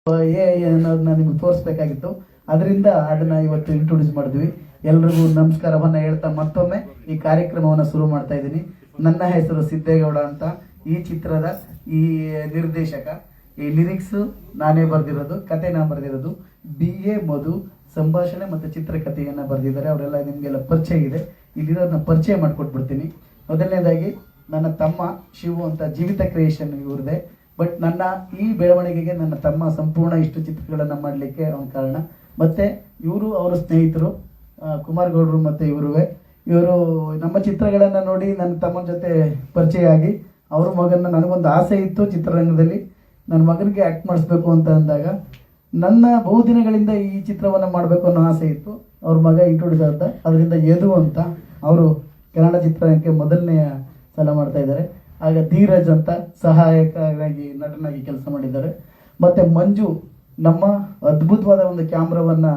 ಅನ್ನೋದನ್ನ ನಿಮ್ಗೆ ತೋರಿಸ್ಬೇಕಾಗಿತ್ತು. ಅದರಿಂದ ಅದನ್ನ ಇವತ್ತು ಇಂಟ್ರೊಡ್ಯೂಸ್ ಮಾಡಿದ್ವಿ. ಎಲ್ರಿಗೂ ನಮಸ್ಕಾರವನ್ನ ಹೇಳ್ತಾ ಮತ್ತೊಮ್ಮೆ ಈ ಕಾರ್ಯಕ್ರಮವನ್ನ ಶುರು ಮಾಡ್ತಾ ಇದ್ದೀನಿ. ನನ್ನ ಹೆಸರು ಸಿದ್ದೇಗೌಡ ಅಂತ. ಈ ಚಿತ್ರದ ಈ ನಿರ್ದೇಶಕ, ಈ ಲಿರಿಕ್ಸ್ ನಾನೇ ಬರೆದಿರೋದು, ಕತೆ ನಾನು ಬರೆದಿರೋದು. BA ಮಧು ಸಂಭಾಷಣೆ ಮತ್ತು ಚಿತ್ರಕಥೆಯನ್ನ ಬರೆದಿದ್ದಾರೆ. ಅವರೆಲ್ಲ ನಿಮಗೆಲ್ಲ ಪರಿಚಯ ಇದೆ. ಇಲ್ಲಿರೋದನ್ನ ಪರಿಚಯ ಮಾಡಿಕೊಟ್ಬಿಡ್ತೀನಿ. ಮೊದಲನೇದಾಗಿ ನನ್ನ ತಮ್ಮ ಶಿವು ಅಂತ, ಜೀವಿತ ಕ್ರಿಯೇಷನ್ ಇವ್ರದೆ. ಬಟ್ ನನ್ನ ಈ ಬೆಳವಣಿಗೆಗೆ ನನ್ನ ತಮ್ಮ ಸಂಪೂರ್ಣ ಇಷ್ಟು ಚಿತ್ರಗಳನ್ನು ಮಾಡಲಿಕ್ಕೆ ಅವನ ಕಾರಣ. ಮತ್ತೆ ಇವರು ಅವರ ಸ್ನೇಹಿತರು ಕುಮಾರ್ ಗೌಡ್ರು ಮತ್ತೆ ಇವರು ನಮ್ಮ ಚಿತ್ರಗಳನ್ನ ನೋಡಿ ನನ್ನ ತಮ್ಮನ ಜೊತೆ ಪರಿಚಯ ಆಗಿ ಅವ್ರ ಮಗನ, ನನಗೊಂದು ಆಸೆ ಇತ್ತು ಚಿತ್ರರಂಗದಲ್ಲಿ ನನ್ನ ಮಗನಿಗೆ ಆಕ್ಟ್ ಮಾಡಿಸ್ಬೇಕು ಅಂತ ಅಂದಾಗ ನನ್ನ ಬಹುದಿನಗಳಿಂದ ಈ ಚಿತ್ರವನ್ನ ಮಾಡಬೇಕು ಅನ್ನೋ ಆಸೆ ಇತ್ತು. ಅವ್ರ ಮಗ ಇಂಟ್ರೊಡ್ಯೂಸ್ ಆದ. ಅದರಿಂದ ಯದು ಅಂತ ಅವರು ಕನ್ನಡ ಚಿತ್ರರಂಗಕ್ಕೆ ಮೊದಲನೆಯ ಸಲ ಮಾಡ್ತಾ ಇದ್ದಾರೆ. ಆಗ ಧೀರಜ್ ಅಂತ ಸಹಾಯಕರಾಗಿ ನಟನಾಗಿ ಕೆಲಸ ಮಾಡಿದ್ದಾರೆ. ಮತ್ತೆ ಮಂಜು ನಮ್ಮ ಅದ್ಭುತವಾದ ಒಂದು ಕ್ಯಾಮ್ರಾವನ್ನ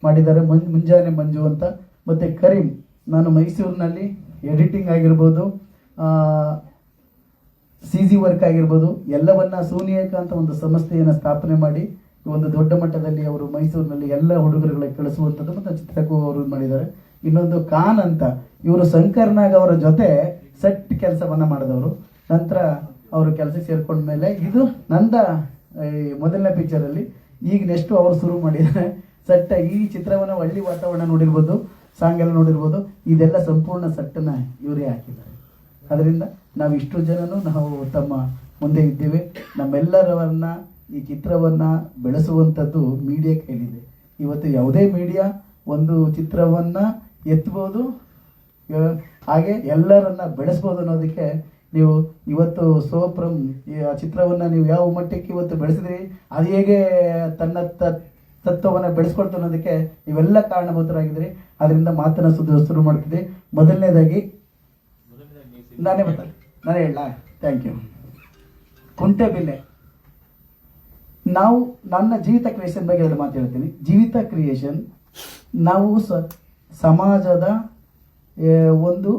ಮಾಡಿದ್ದಾರೆ, ಮುಂಜಾನೆ ಮಂಜು ಅಂತ. ಮತ್ತೆ ಕರೀಂ, ನಾನು ಮೈಸೂರಿನಲ್ಲಿ ಎಡಿಟಿಂಗ್ ಆಗಿರ್ಬೋದು, CG ವರ್ಕ್ ಆಗಿರ್ಬೋದು, ಎಲ್ಲವನ್ನ ಸೂನಿಯಕ ಅಂತ ಒಂದು ಸಂಸ್ಥೆಯನ್ನು ಸ್ಥಾಪನೆ ಮಾಡಿ ಒಂದು ದೊಡ್ಡ ಮಟ್ಟದಲ್ಲಿ ಅವರು ಮೈಸೂರಿನಲ್ಲಿ ಎಲ್ಲ ಹುಡುಗರುಗಳಿಗೆ ಕಳಿಸುವಂಥದ್ದು ಮತ್ತು ಚಿತ್ರಕ್ಕೂ ಅವರು ಮಾಡಿದ್ದಾರೆ. ಇನ್ನೊಂದು ಖಾನ್ ಅಂತ, ಇವರು ಶಂಕರ್ ನಾಗ್ ಅವರ ಜೊತೆ ಸೆಟ್ ಕೆಲಸವನ್ನ ಮಾಡಿದವರು. ನಂತರ ಅವರು ಕೆಲಸಕ್ಕೆ ಸೇರ್ಕೊಂಡ ಮೇಲೆ ಇದು ನಂದ ಮೊದಲನೇ ಪಿಕ್ಚರಲ್ಲಿ. ಈಗ ನೆಕ್ಸ್ಟ್ ಅವರು ಶುರು ಮಾಡಿದ್ದಾರೆ ಸೆಟ್. ಈ ಚಿತ್ರವನ್ನ ಹಳ್ಳಿ ವಾತಾವರಣ ನೋಡಿರ್ಬೋದು, ಸಾಂಗ್ ಎಲ್ಲ ನೋಡಿರ್ಬೋದು, ಇದೆಲ್ಲ ಸಂಪೂರ್ಣ ಸೆಟ್ಟನ್ನ ಇವರೇ ಹಾಕಿದ್ದಾರೆ. ಅದರಿಂದ ನಾವು ಇಷ್ಟು ಜನನು ನಾವು ತಮ್ಮ ಮುಂದೆ ಇದ್ದೇವೆ. ನಮ್ಮೆಲ್ಲರವನ್ನ ಈ ಚಿತ್ರವನ್ನ ಬೆಳೆಸುವಂಥದ್ದು ಮೀಡಿಯಾ ಕೈಲಿದೆ. ಇವತ್ತು ಯಾವುದೇ ಮೀಡಿಯಾ ಒಂದು ಚಿತ್ರವನ್ನ ಎತ್ತಬಹುದು, ಹಾಗೆ ಎಲ್ಲರನ್ನ ಬೆಳೆಸ್ಬೋದು ಅನ್ನೋದಕ್ಕೆ ನೀವು ಇವತ್ತು ಸೋಪ್ರಮ್ ಆ ಚಿತ್ರವನ್ನ ನೀವು ಯಾವ ಮಟ್ಟಕ್ಕೆ ಇವತ್ತು ಬೆಳೆಸಿದ್ರಿ, ಅದು ಹೇಗೆ ತನ್ನ ತತ್ವವನ್ನು ಬೆಳೆಸ್ಕೊಳ್ತು ಅನ್ನೋದಕ್ಕೆ ನೀವೆಲ್ಲ ಕಾರಣಭೂತರಾಗಿದ್ರಿ. ಅದರಿಂದ ಮಾತನ್ನ ಶುರು ಮಾಡ್ತಿದ್ದೆ. ಮೊದಲನೇದಾಗಿ ನಾನೇ ಹೇಳ ಥ್ಯಾಂಕ್ ಯು. ಕುಂಟೆಬಿಲ್ಲೆ, ನಾವು ನನ್ನ ಜೀವಿತ ಕ್ರಿಯೇಷನ್ ಬಗ್ಗೆ ಎರಡು ಮಾತು ಹೇಳ್ತೀನಿ. ಜೀವಿತ ಕ್ರಿಯೇಷನ್ ನಾವು ಸಮಾಜದ ಒಂದು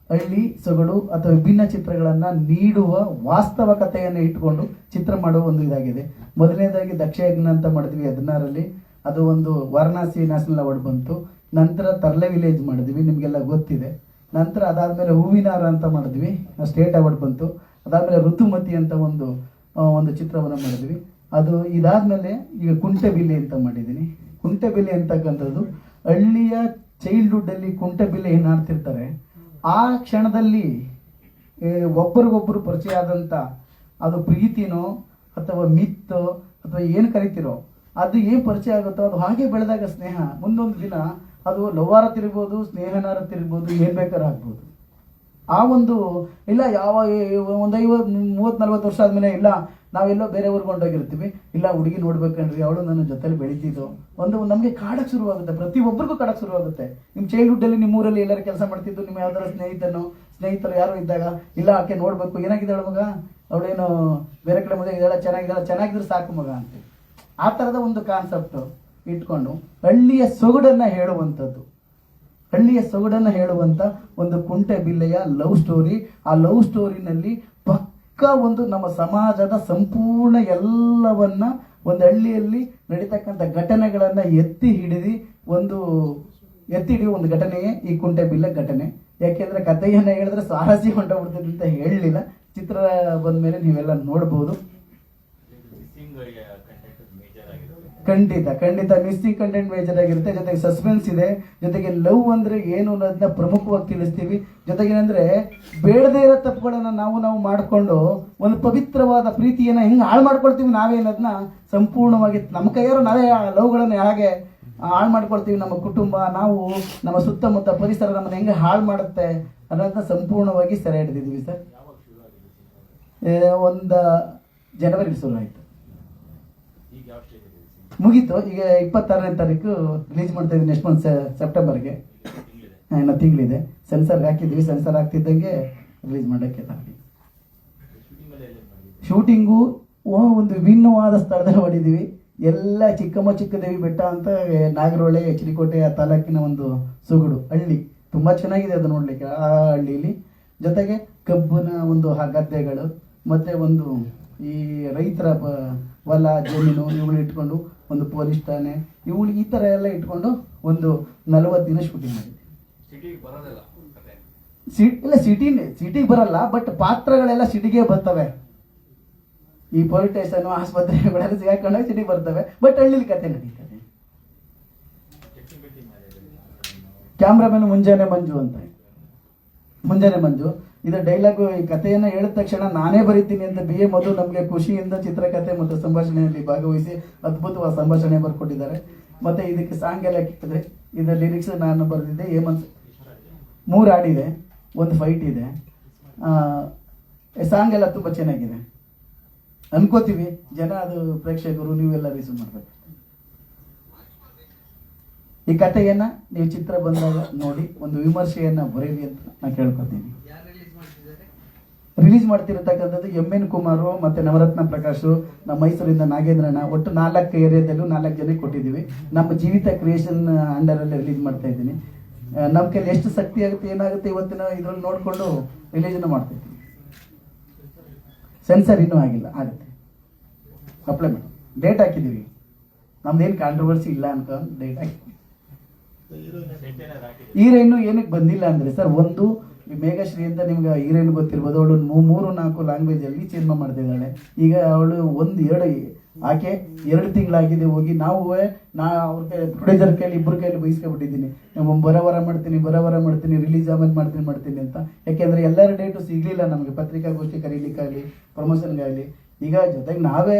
ಹಳ್ಳಿ ಸೊಗಡು ಅಥವಾ ವಿಭಿನ್ನ ಚಿತ್ರಗಳನ್ನ ನೀಡುವ ವಾಸ್ತವಕತೆಯನ್ನು ಇಟ್ಟುಕೊಂಡು ಚಿತ್ರ ಮಾಡುವ ಒಂದು ಇದಾಗಿದೆ. ಮೊದಲನೇದಾಗಿ ದಕ್ಷ ಯಜ್ಞ ಅಂತ ಮಾಡಿದ್ವಿ 16ರಲ್ಲಿ, ಅದು ಒಂದು ವಾರಣಾಸಿ ನ್ಯಾಷನಲ್ ಅವಾರ್ಡ್ ಬಂತು. ನಂತರ ತರ್ಲೆ ವಿಲೇಜ್ ಮಾಡಿದ್ವಿ, ನಿಮಗೆಲ್ಲ ಗೊತ್ತಿದೆ. ನಂತರ ಅದಾದ್ಮೇಲೆ ಹೂವಿನಾರ ಅಂತ ಮಾಡಿದ್ವಿ, ಸ್ಟೇಟ್ ಅವಾರ್ಡ್ ಬಂತು. ಅದಾದ್ಮೇಲೆ ಋತುಮತಿ ಅಂತ ಒಂದು ಚಿತ್ರವನ್ನು ಮಾಡಿದ್ವಿ. ಅದು ಇದಾದ್ಮೇಲೆ ಈಗ ಕುಂಟೆಬಿಲ್ಲೆ ಅಂತ ಮಾಡಿದ್ದೀನಿ. ಕುಂಟೆಬಿಲ್ಲೆ ಅಂತಕ್ಕಂಥದ್ದು ಹಳ್ಳಿಯ ಚೈಲ್ಡ್ಹುಡ್ ಅಲ್ಲಿ ಕುಂಟೆಬಿಲ್ಲೆ ಏನು ಆಡ್ತಿರ್ತಾರೆ, ಆ ಕ್ಷಣದಲ್ಲಿ ಒಬ್ಬರಿಗೊಬ್ಬರು ಪರಿಚಯ ಆದಂತ, ಅದು ಪ್ರೀತಿನೋ ಅಥವಾ ಮಿತ್ತೋ ಅಥವಾ ಏನು ಕರಿತಿರೋ, ಅದು ಏನು ಪರಿಚಯ ಆಗುತ್ತೋ ಅದು ಹಾಗೆ ಬೆಳೆದಾಗ ಸ್ನೇಹ ಮುಂದೊಂದು ದಿನ ಅದು ಲವ್ವಾರ ತಿರ್ಬೋದು, ಸ್ನೇಹನಾರ ತಿರ್ಬೋದು, ಏನ್ ಬೇಕಾದ್ರೂ ಆಗ್ಬೋದು. ಆ ಒಂದು ಇಲ್ಲ ಯಾವ ಒಂದು 30-40 ವರ್ಷ ಆದ್ಮೇಲೆ ಇಲ್ಲ ನಾವೆಲ್ಲೋ ಬೇರೆ ಊರಿಗೆ ಹೊಂಟೋಗಿರ್ತೀವಿ, ಇಲ್ಲ ಹುಡುಗಿ ನೋಡ್ಬೇಕಂಡ್ರಿ ಅವಳು ನನ್ನ ಜೊತೆಲಿ ಬೆಳೀತಿದ್ದು ಒಂದು ನಮಗೆ ಕಾಡಕ್ಕೆ ಶುರುವಾಗುತ್ತೆ. ಪ್ರತಿಯೊಬ್ಬರಿಗೂ ಕಾಡಕ್ಕೆ ಶುರುವಾಗುತ್ತೆ. ನಿಮ್ಮ ಚೈಲ್ಡ್ಹುಡ್ ಅಲ್ಲಿ ನಿಮ್ಮ ಊರಲ್ಲಿ ಎಲ್ಲರೂ ಕೆಲಸ ಮಾಡ್ತಿದ್ದು, ನಿಮ್ಮ ಯಾವ್ದಾರ ಸ್ನೇಹಿತರು ಯಾರು ಇದ್ದಾಗ, ಇಲ್ಲ ಆಕೆ ನೋಡ್ಬೇಕು, ಏನಾಗಿದ್ದಾಳ ಮಗ, ಅವಳೇನು ಬೇರೆ ಕಡೆ ಮದುವೆ ಇದ್ದಾಳ, ಚೆನ್ನಾಗಿದ್ರೆ ಸಾಕು ಮಗ ಅಂತ. ಆ ತರದ ಒಂದು ಕಾನ್ಸೆಪ್ಟ್ ಇಟ್ಕೊಂಡು ಹಳ್ಳಿಯ ಸೊಗಡನ್ನ ಹೇಳುವಂತ ಒಂದು ಕುಂಟೆಬಿಲ್ಲೆಯ ಲವ್ ಸ್ಟೋರಿ. ಆ ಲವ್ ಸ್ಟೋರಿನಲ್ಲಿ ಪಕ್ಕ ಒಂದು ನಮ್ಮ ಸಮಾಜದ ಸಂಪೂರ್ಣ ಎಲ್ಲವನ್ನ ಒಂದು ಹಳ್ಳಿಯಲ್ಲಿ ನಡೀತಕ್ಕಂಥ ಘಟನೆಗಳನ್ನ ಎತ್ತಿ ಹಿಡಿಯುವ ಒಂದು ಘಟನೆಯೇ ಈ ಕುಂಟೆಬಿಲ್ಲೆ ಘಟನೆ. ಯಾಕೆಂದ್ರೆ ಕಥೆಯನ್ನ ಹೇಳಿದ್ರೆ ಸಾಹಸಿ ಹೊಂಟೋಗ್ಬಿಡ್ತದೆ ಅಂತ ಹೇಳಲಿಲ್ಲ. ಚಿತ್ರ ಬಂದ ಮೇಲೆ ನೀವೆಲ್ಲ ನೋಡ್ಬೋದು. ಖಂಡಿತ ಮಿಸ್ಸಿಂಗ್ ಕಂಟೆಂಟ್ ಮೇಜರ್ ಆಗಿರುತ್ತೆ. ಜೊತೆಗೆ ಸಸ್ಪೆನ್ಸ್ ಇದೆ, ಜೊತೆಗೆ ಲವ್ ಅಂದ್ರೆ ಏನು ಅನ್ನೋದನ್ನ ಪ್ರಮುಖವಾಗಿ ತಿಳಿಸ್ತೀವಿ. ಜೊತೆಗೆ ಏನಂದ್ರೆ ಬೇಡದೇ ಇರೋ ತಪ್ಪುಗಳನ್ನ ನಾವು ಮಾಡಿಕೊಂಡು ಒಂದು ಪವಿತ್ರವಾದ ಪ್ರೀತಿಯನ್ನ ಹೆಂಗ್ ಹಾಳು ಮಾಡ್ಕೊಳ್ತೀವಿ ನಾವೇ ಅನ್ನೋದನ್ನ ಸಂಪೂರ್ಣವಾಗಿ ನಮ್ಮ ಕೈಯಾರು ನಾವೇ ಲವ್ಗಳನ್ನ ಹೇಗೆ ಹಾಳು ಮಾಡ್ಕೊಳ್ತೀವಿ, ನಮ್ಮ ಕುಟುಂಬ, ನಾವು, ನಮ್ಮ ಸುತ್ತಮುತ್ತ ಪರಿಸರ ನಮ್ಮನ್ನ ಹೆಂಗೆ ಹಾಳು ಮಾಡುತ್ತೆ ಅನ್ನೋದನ್ನ ಸಂಪೂರ್ಣವಾಗಿ ಸೆರೆ ಹಿಡಿದಿದ್ದೀವಿ ಸರ್. ಒಂದು ಜನವರಿ ಶುರು ಆಯ್ತು, ಮುಗೀತು. ಈಗ 26ನೇ ತಾರೀಕು ರಿಲೀಸ್ ಮಾಡ್ತಾ ಇದ್ದೀವಿ. ನೆಕ್ಸ್ಟ್ ಮಂತ್ ಸೆಪ್ಟೆಂಬರ್ಗೆ, ಇನ್ನು ತಿಂಗಳಿದೆ. ಸೆನ್ಸರ್ ಹಾಕಿದ್ವಿ, ಸೆನ್ಸರ್ ಆಗ್ತಿದ್ದಂಗೆ ರಿಲೀಸ್ ಮಾಡೋಕ್ಕೆ ಶೂಟಿಂಗು ಒಂದು ವಿಭಿನ್ನವಾದ ಸ್ಥಳದಲ್ಲಿ ಮಾಡಿದ್ದೀವಿ. ಎಲ್ಲ ಚಿಕ್ಕದೇವಿ ಬೆಟ್ಟ ಅಂತ, ನಾಗರಹೊಳೆ, ಎಚರಿಕೋಟೆ ಆ ತಾಲೂಕಿನ ಒಂದು ಸೊಗಡು ಹಳ್ಳಿ. ತುಂಬಾ ಚೆನ್ನಾಗಿದೆ ಅದು ನೋಡ್ಲಿಕ್ಕೆ ಆ ಹಳ್ಳಿಲಿ. ಜೊತೆಗೆ ಕಬ್ಬಿನ ಒಂದು ಗದ್ದೆಗಳು, ಮತ್ತೆ ಒಂದು ಈ ರೈತರ ಹೊಲ ಜಮೀನು ಇವುಗಳು ಇಟ್ಕೊಂಡು ಒಂದು ಪೊಲೀಸ್ ಠಾಣೆ ಇವುಗಳು ಈ ಥರ ಎಲ್ಲ ಇಟ್ಕೊಂಡು ಒಂದು 40 ದಿನ ಶೂಟಿಂಗ್ ಮಾಡಿದ್ವಿ. ಇಲ್ಲ ಸಿಟಿಗೆ ಬರಲ್ಲ, ಬಟ್ ಪಾತ್ರಗಳೆಲ್ಲ ಸಿಟಿಗೆ ಬರ್ತವೆ. ಈ ಪೊಲೀಸ್ ಸ್ಟೇಷನ್ ಆಸ್ಪತ್ರೆಗಳೆಲ್ಲ ಸಿಗಾಕೊಂಡಾಗ ಸಿಟಿಗೆ ಬರ್ತವೆ, ಬಟ್ ಹಳ್ಳಿಲಿ ಕತೆ ನಡೀತದೆ. ಕ್ಯಾಮ್ರಾಮನ್ ಮುಂಜಾನೆ ಮಂಜು ಅಂತ, ಮುಂಜಾನೆ ಮಂಜು ಇದು ಡೈಲಾಗು. ಈ ಕಥೆಯನ್ನು ಹೇಳಿದ ತಕ್ಷಣ ನಾನೇ ಬರೀತೀನಿ ಅಂತ BA ಮಧು ನಮಗೆ ಖುಷಿಯಿಂದ ಚಿತ್ರಕಥೆ ಮತ್ತು ಸಂಭಾಷಣೆಯಲ್ಲಿ ಭಾಗವಹಿಸಿ ಅದ್ಭುತವಾದ ಸಂಭಾಷಣೆ ಬರ್ಕೊಟ್ಟಿದ್ದಾರೆ. ಮತ್ತೆ ಇದಕ್ಕೆ ಸಾಂಗ್ ಎಲ್ಲ ಕೇಳಿದ್ರೆ ಇದರ ಲಿರಿಕ್ಸ್ ನಾನು ಬರೆದಿದ್ದೆ. ಹೇಮಂತ್ 3 ಹಾಡಿದೆ, ಒಂದು ಫೈಟ್ ಇದೆ. ಸಾಂಗ್ ಎಲ್ಲ ತುಂಬ ಚೆನ್ನಾಗಿದೆ ಅನ್ಕೋತೀವಿ. ಜನ ಅದು ಪ್ರೇಕ್ಷಕರು ನೀವೆಲ್ಲ ರಿಸೀವ್ ಮಾಡ್ಬೇಕು. ಈ ಕಥೆಯನ್ನ ನೀವು ಚಿತ್ರ ಬಂದಾಗ ನೋಡಿ ಒಂದು ವಿಮರ್ಶೆಯನ್ನ ಬರೀರಿ ಅಂತ ನಾನು ಕೇಳ್ಕೊತೀನಿ. ರಿಲೀಸ್ ಮಾಡ್ತಿರತಕ್ಕಂಥದ್ದು MN ಕುಮಾರು ಮತ್ತೆ ನವರತ್ನ ಪ್ರಕಾಶ್, ನಮ್ಮ ಮೈಸೂರಿಂದ ನಾಗೇಂದ್ರಣ್ಣ. ಒಟ್ಟು 4 ಏರಿಯಾದಲ್ಲೂ 4 ಜನಕ್ಕೆ ಕೊಟ್ಟಿದ್ದೀವಿ. ನಮ್ಮ ಜೀವಿತ ಕ್ರಿಯೇಷನ್ ಅಂಡರಲ್ಲಿ ರಿಲೀಸ್ ಮಾಡ್ತಾ ಇದ್ದೀನಿ. ನಮ್ಮ ಕೈಲಿ ಎಷ್ಟು ಶಕ್ತಿ ಆಗುತ್ತೆ ಏನಾಗುತ್ತೆ ಇವತ್ತಿನ ಇದ್ರಲ್ಲಿ ನೋಡಿಕೊಂಡು ರಿಲೀಸ್ನ ಮಾಡ್ತಾ ಇದ್ದೀನಿ. ಸೆನ್ಸರ್ ಇನ್ನೂ ಆಗಿಲ್ಲ, ಆಗುತ್ತೆ. ಅಪ್ಲೈ ಮಾಡಿ ಡೇಟ್ ಹಾಕಿದ್ದೀವಿ. ನಮ್ದೇನು ಕಾಂಟ್ರವರ್ಸಿ ಇಲ್ಲ ಅನ್ಕೊಂಡು ಡೇಟ್ ಹಾಕಿ. ಹೀರೋಯಿನ್ನು ಏನಕ್ಕೆ ಬಂದಿಲ್ಲ ಅಂದ್ರೆ ಸರ್, ಒಂದು ಮೇಘಶ್ರೀ ಅಂತ ನಿಮ್ಗೆ ಹೀರೋಯಿನ್ ಗೊತ್ತಿರ್ಬೋದು. ಅವಳು 3-4 ಲ್ಯಾಂಗ್ವೇಜಲ್ಲಿ ಸಿನಿಮಾ ಮಾಡ್ತಿದ್ದಾಳೆ. ಈಗ ಅವಳು 1-2 ಆಕೆ 2 ತಿಂಗಳಾಗಿದೆ ಹೋಗಿ. ನಾವು ಅವ್ರ ಕೈ ಪ್ರೊಡ್ಯೂಸರ್ ಕೈಲಿ 2 ಕೈಲಿ ಬಯಸ್ಕೊಬಿಟ್ಟಿದ್ದೀನಿ. ಬರೋವರ ಮಾಡ್ತೀನಿ ರಿಲೀಸ್ ಆಮೇಲೆ ಮಾಡ್ತೀನಿ ಅಂತ. ಯಾಕೆಂದ್ರೆ ಎಲ್ಲರ ಡೇಟು ಸಿಗ್ಲಿಲ್ಲ ನಮಗೆ, ಪತ್ರಿಕಾಗೋಷ್ಠಿ ಕರೀಲಿಕ್ಕಾಗಲಿ ಪ್ರಮೋಷನ್ಗಾಗಲಿ. ಈಗ ಜೊತೆಗೆ ನಾವೇ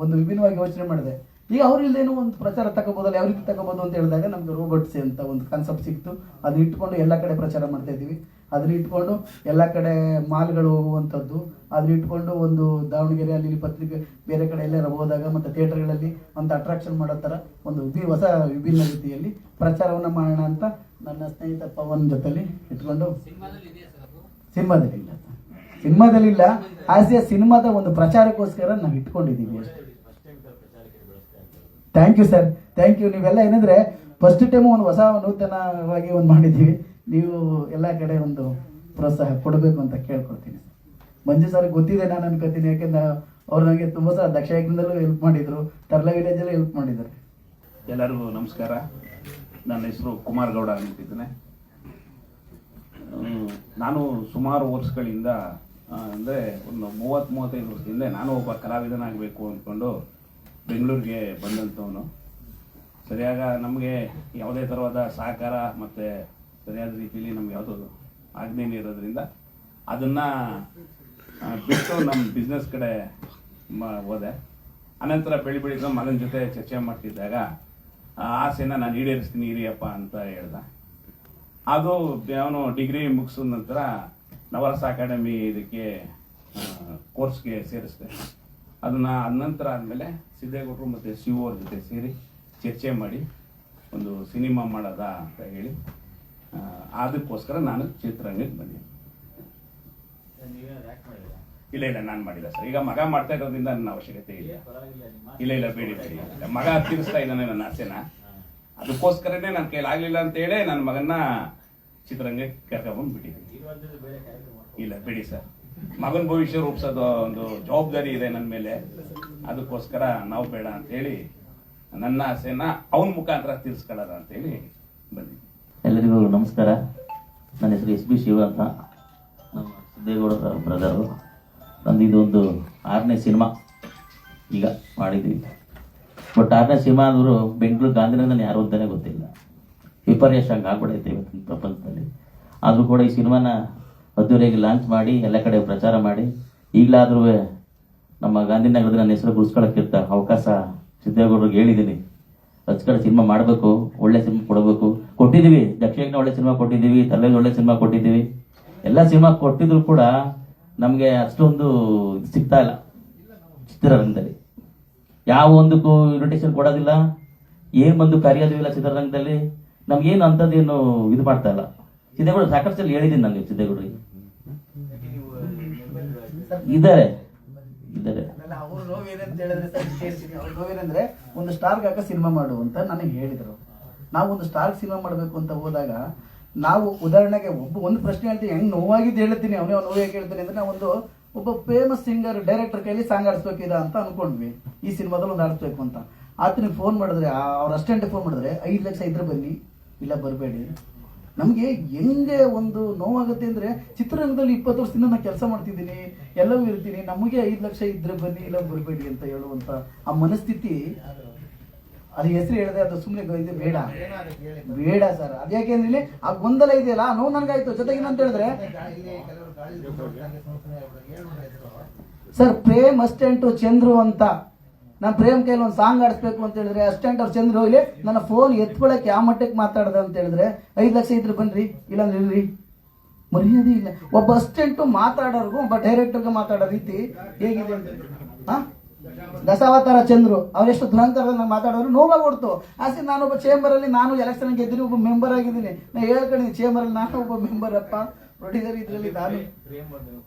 ಒಂದು ವಿಭಿನ್ನವಾಗಿ ಯೋಚನೆ ಮಾಡಿದೆ. ಈಗ ಅವ್ರಿಲ್ದೇನೋ ಒಂದು ಪ್ರಚಾರ ತಗೋಬೋದಲ್ಲ, ಯಾವ ರೀತಿ ತಗೋಬೋದು ಅಂತ ಹೇಳಿದಾಗ ನಮ್ಗೆ ರೋಬೋಟ್ಸ್ ಅಂತ ಒಂದು ಕಾನ್ಸೆಪ್ಟ್ ಸಿಕ್ತು. ಅದನ್ನ ಇಟ್ಕೊಂಡು ಎಲ್ಲ ಕಡೆ ಪ್ರಚಾರ ಮಾಡ್ತಾ ಇದ್ದೀವಿ. ಅದನ್ನ ಇಟ್ಕೊಂಡು ಎಲ್ಲ ಕಡೆ ಮಾಲ್ಗಳು ಹೋಗುವಂಥದ್ದು, ಅದನ್ನ ಇಟ್ಕೊಂಡು ಒಂದು ದಾವಣಗೆರೆ ಅಲ್ಲಿ ಪತ್ರಿಕೆ ಬೇರೆ ಕಡೆ ಎಲ್ಲಾರ ಹೋದಾಗ ಮತ್ತು ಥಿಯೇಟರ್ಗಳಲ್ಲಿ ಒಂದು ಅಟ್ರಾಕ್ಷನ್ ಮಾಡೋ ಥರ ಒಂದು ಹೊಸ ವಿಭಿನ್ನ ರೀತಿಯಲ್ಲಿ ಪ್ರಚಾರವನ್ನು ಮಾಡೋಣ ಅಂತ ನನ್ನ ಸ್ನೇಹಿತ ಪವನ್ ಜೊತೆಲಿ ಇಟ್ಕೊಂಡು. ಸಿನಿಮಾದಲ್ಲಿಲ್ಲ, ಆಸ್ ಎ ಸಿನಿಮಾದ ಒಂದು ಪ್ರಚಾರಕ್ಕೋಸ್ಕರ ನಾವು ಇಟ್ಕೊಂಡಿದ್ದೀವಿ ಅಷ್ಟೇ. Thank you sir, thank you. ನೀವೆಲ್ಲ ಏನಂದ್ರೆ ಫಸ್ಟ್ ಟೈಮು ಒಂದು ಹೊಸ ನೂತನವಾಗಿ ಒಂದು ಮಾಡಿದ್ದೀವಿ. ನೀವು ಎಲ್ಲ ಕಡೆ ಒಂದು ಪ್ರೋತ್ಸಾಹ ಕೊಡಬೇಕು ಅಂತ ಕೇಳ್ಕೊಳ್ತೀನಿ. ಮಂಜು ಸರ್ ಗೊತ್ತಿದೆ ನಾನು ಅನ್ಕೋತೀನಿ, ಯಾಕೆಂದ್ರೆ ಅವ್ರು ನನಗೆ ತುಂಬ ಸಹ ದಕ್ಷ ಯಜ್ಞದಲ್ಲೂ ಹೆಲ್ಪ್ ಮಾಡಿದ್ರು, ತರ್ಲ ವಿಲೇಜಲ್ಲೂ ಹೆಲ್ಪ್ ಮಾಡಿದ್ದಾರೆ. ಎಲ್ಲರಿಗೂ ನಮಸ್ಕಾರ. ನನ್ನ ಹೆಸರು ಕುಮಾರ್ ಗೌಡ ಅಂತಿದ್ದೇನೆ. ನಾನು ಸುಮಾರು ವರ್ಷಗಳಿಂದ ಅಂದರೆ ಒಂದು 30-35 ವರ್ಷದಿಂದ ನಾನು ಒಬ್ಬ ಕಲಾವಿದನಾಗಬೇಕು ಅಂದ್ಕೊಂಡು ಬೆಂಗಳೂರಿಗೆ ಬಂದಂಥವನು. ಸರಿಯಾಗಿ ನಮಗೆ ಯಾವುದೇ ಥರವಾದ ಸಹಕಾರ ಮತ್ತು ಸರಿಯಾದ ರೀತಿಯಲ್ಲಿ ನಮ್ಗೆ ಯಾವುದೋ ಆಜ್ಞೆನೇ ಇರೋದ್ರಿಂದ ಅದನ್ನು ಬಿಟ್ಟು ನಮ್ಮ ಬಿಸ್ನೆಸ್ ಕಡೆ ಹೋದೆ. ಅನಂತರ ಬೆಳಿಗ್ಗೆ ಮಗನ ಜೊತೆ ಚರ್ಚೆ ಮಾಡ್ತಿದ್ದಾಗ ಆಸೆನ ನಾನು ಈಡೇರಿಸ್ತೀನಿ ಇರಿಯಪ್ಪ ಅಂತ ಹೇಳ್ದ. ಅದು ಅವನು ಡಿಗ್ರಿ ಮುಗಿಸಿದ ನಂತರ ನವರಸ ಅಕಾಡೆಮಿ ಇದಕ್ಕೆ ಕೋರ್ಸ್ಗೆ ಸೇರಿಸ್ದೆ. ಅದನ್ನ ಅದ ನಂತರ ಆದಮೇಲೆ ಸಿದ್ದೇಗೌಡರು ಮತ್ತು ಶಿವು ಅವ್ರ ಜೊತೆ ಸೇರಿ ಚರ್ಚೆ ಮಾಡಿ ಒಂದು ಸಿನಿಮಾ ಮಾಡೋದ ಅಂತ ಹೇಳಿ ಅದಕ್ಕೋಸ್ಕರ ನಾನು ಚಿತ್ರರಂಗಕ್ಕೆ ಬಂದೆ. ಇಲ್ಲ ನಾನು ಮಾಡಿಲ್ಲ ಸರ್. ಈಗ ಮಗ ಮಾಡ್ತಾ ಇರೋದ್ರಿಂದ ನನ್ನ ಅವಶ್ಯಕತೆ ಇಲ್ಲ. ಬೇಡಿ ಮಗ ತೀರಿಸ್ತಾ ಇದ್ದಾನೆ ನನ್ನ ಆಸೆನ. ಅದಕ್ಕೋಸ್ಕರನೇ ನನ್ನ ಕೈಲಾಗಲಿಲ್ಲ ಅಂತ ಹೇಳಿ ನನ್ನ ಮಗನ್ನ ಚಿತ್ರರಂಗಕ್ಕೆ ಕರ್ಕೊಂಡ್ಬಂದು ಬಿಟ್ಟಿದ್ದೀನಿ. ಇಲ್ಲ ಬಿಡಿ ಸರ್, ಮಗನ ಭವಿಷ್ಯ ರೂಪಿಸೋದು ಒಂದು ಜವಾಬ್ದಾರಿ ಇದೆ ನನ್ನ ಮೇಲೆ. ಅದಕ್ಕೋಸ್ಕರ ನಾವು ಬೇಡ ಅಂತೇಳಿ ನನ್ನ ಆಸೆನ ಅವನ ಮುಖಾಂತರ ತೀರಿಸ್ಕೊಳ್ಳೋದ ಅಂತೇಳಿ ಬಂದಿದ್ದೀನಿ. ಎಲ್ಲರಿಗೂ ನಮಸ್ಕಾರ. ನನ್ನ ಹೆಸರು SB ಶಿವ ಅಂತ, ನಮ್ಮ ಸಿದ್ದೇಗೌಡರ ಬ್ರದರು. ನಂದು ಇದೊಂದು 6ನೇ ಸಿನಿಮಾ ಈಗ ಮಾಡಿದ್ವಿ. ಬಟ್ 6ನೇ ಸಿನಿಮಾ ಅಂದರು ಬೆಂಗಳೂರು ಗಾಂಧಿನಗರದಲ್ಲಿ ಯಾರು ಅಂತಾನೆ ಗೊತ್ತಿಲ್ಲ. ವಿಪರ್ಯಾಸ ಹಂಗೆ ಆಗ್ಬಿಡೈತೆ ಇವತ್ತಿನ ಪ್ರಪಂಚದಲ್ಲಿ. ಆದರೂ ಕೂಡ ಈ ಸಿನಿಮಾನ ಅದ್ದೂರಿಯಾಗಿ ಲಾಂಚ್ ಮಾಡಿ ಎಲ್ಲ ಕಡೆ ಪ್ರಚಾರ ಮಾಡಿ ಈಗಲಾದ್ರೂ ನಮ್ಮ ಗಾಂಧಿನಗರದ ನನ್ನ ಹೆಸರು ಗುರ್ಸ್ಕೊಳ್ಳೋಕ್ಕಿಂತ ಅವಕಾಶ ಸಿದ್ದೇಗೌಡರಿಗೆ ಹೇಳಿದ್ದೀನಿ. ಕಡೆ ಸಿನಿಮಾ ಮಾಡಬೇಕು, ಒಳ್ಳೆ ಸಿನಿಮಾ ಕೊಟ್ಟಿದ್ದೀವಿ. ದಕ್ಷಿಣ ಒಳ್ಳೆ ಸಿನಿಮಾ ಕೊಟ್ಟಿದ್ದೀವಿ, ತಲೆಗೆ ಒಳ್ಳೆ ಸಿನಿಮಾ ಕೊಟ್ಟಿದ್ದೀವಿ. ಎಲ್ಲ ಸಿನಿಮಾ ಕೊಟ್ಟಿದ್ರು ಕೂಡ ನಮಗೆ ಅಷ್ಟೊಂದು ಸಿಗ್ತಾ ಇಲ್ಲ ಚಿತ್ರರಂಗದಲ್ಲಿ. ಯಾವ ಒಂದಕ್ಕೂ ಇನ್ವಿಟೇಷನ್ ಕೊಡೋದಿಲ್ಲ, ಏನು ಬಂದು ಕರೆಯೋದು ಇಲ್ಲ ಚಿತ್ರರಂಗದಲ್ಲಿ. ನಮ್ಗೇನು ಅಂಥದ್ದೇನು ಇದು ಮಾಡ್ತಾ ಇಲ್ಲ. ಸಿದ್ದೇಗೌಡ ಸಾಕಷ್ಟು ಹೇಳಿದ್ದೀನಿ ನನಗೆ. ಸಿದ್ದೇಗೌಡರಿಗೆ ಇದ್ದಾರೆ. ಅವ್ರ ನೋವೇನಂತ ಹೇಳಿದ್ರೆ ಅವ್ರ ನೋವೇನಂದ್ರೆ ಒಂದು ಸ್ಟಾರ್ಗೆ ಹಾಕ ಸಿನಿಮಾ ಮಾಡು ಅಂತ ನನಗೆ ಹೇಳಿದರು. ನಾವು ಒಂದು ಸ್ಟಾರ್ ಸಿನಿಮಾ ಮಾಡಬೇಕು ಅಂತ ಹೋದಾಗ ನಾವು ಉದಾಹರಣೆಗೆ ಒಂದು ಪ್ರಶ್ನೆ ಹೇಳ್ತೀನಿ, ಹೆಂಗೆ ನೋವಾಗಿದ್ದು ಹೇಳ್ತೀನಿ, ಅವನೇ ನೋವು ಹೇಗೆ ಹೇಳ್ತೀನಿ ಅಂದ್ರೆ ನಾವೊಂದು ಒಬ್ಬ ಫೇಮಸ್ ಸಿಂಗರ್ ಡೈರೆಕ್ಟರ್ ಕೈಲಿ ಸಾಂಗ್ ಆಡಿಸ್ಬೇಕಿದ ಅಂತ ಅನ್ಕೊಂಡ್ವಿ ಈ ಸಿನಿಮಾದಲ್ಲಿ ಒಂದು ಆಡಿಸ್ಬೇಕು ಅಂತ. ಆತನಿಗೆ ಫೋನ್ ಮಾಡಿದ್ರೆ, ಅವ್ರ ಅಸ್ಟೆಂಟಿಗೆ ಫೋನ್ ಮಾಡಿದ್ರೆ 5 ಲಕ್ಷ ಇದ್ರೆ ಬನ್ನಿ, ಇಲ್ಲ ಬರಬೇಡಿ. ನಮಗೆ ಹೆಂಗೆ ಒಂದು ನೋವಾಗುತ್ತೆ ಅಂದರೆ, ಚಿತ್ರರಂಗದಲ್ಲಿ 20 ವರ್ಷದಿಂದ ನಾನು ಕೆಲಸ ಮಾಡ್ತಿದ್ದೀನಿ, ಎಲ್ಲವೂ ಇರ್ತೀನಿ, ನಮಗೆ 5 ಲಕ್ಷ ಇದ್ರೆ ಬನ್ನಿ ಇಲ್ಲ ಬರಬೇಡಿ ಅಂತ ಹೇಳುವಂಥ ಆ ಮನಸ್ಥಿತಿ. ಅದು ಹೆಸರು ಹೇಳಿದೆ, ಅದು ಸುಮ್ಮನೆ ಇದು ಬೇಡ ಬೇಡ ಸರ್. ಅದ್ಯಾಕೆಂದ್ರೆ ಆ ಗೊಂದಲ ಇದೆಯಲ್ಲ, ನೋವು ನನಗಾಯ್ತು. ಜೊತೆಗೆ ಅಂತ ಹೇಳಿದ್ರೆ ಸರ್, ಪ್ರೇಮ್ ಅಸ್ಟೆಂಟು ಚಂದ್ರು ಅಂತ, ನಾನು ಪ್ರೇಮ್ ಕೈಲಿ ಒಂದು ಸಾಂಗ್ ಆಡಿಸ್ಬೇಕು ಅಂತ ಹೇಳಿದ್ರೆ ಅಸ್ಟೆಂಟ್ ಅವ್ರು ಚಂದ್ರು ಇಲ್ಲಿ ನನ್ನ ಫೋನ್ ಎತ್ಕೊಳಕ್ಕೆ ಯಾವ ಮಟ್ಟಕ್ಕೆ ಮಾತಾಡ್ದೆ ಅಂತ ಹೇಳಿದ್ರೆ 5 ಲಕ್ಷ ಇದ್ರೆ ಬನ್ರಿ, ಇಲ್ಲಾಂದ್ರೆ ಇಲ್ರಿ. ಮರ್ಯಾದೆ ಇಲ್ಲ. ಒಬ್ಬ ಅಸ್ಟೆಂಟು ಮಾತಾಡೋರ್ಗು ಒಬ್ಬ ಡೈರೆಕ್ಟರ್ಗೆ ಮಾತಾಡೋ ರೀತಿ ಹೇಗಿದೆ ಅಂತ. ದಶಾವತಾರ ಚಂದ್ರು ಅವರೆಷ್ಟು ದುರಂಕಾರದಲ್ಲಿ ಮಾತಾಡೋರು ನೋವಾಗಿ ಕೊಡ್ತು. ಆಸೆ ನಾನೊಬ್ಬ ಚೇಂಬರಲ್ಲಿ, ನಾನು ಎಲೆಕ್ಷನ್ ಗೆದ್ದಿನಿ, ಒಬ್ಬ ಮೆಂಬರ್ ಆಗಿದ್ದೀನಿ. ನಾನು ಹೇಳ್ಕೊಂಡಿದ್ದೀನಿ ಚೇಂಬರಲ್ಲಿ ನಾನು ಒಬ್ಬ ಮೆಂಬರ್ ಅಪ್ಪ, ಪ್ರೊಡ್ಯೂಸರ್ ಇದರಲ್ಲಿ ನಾನು.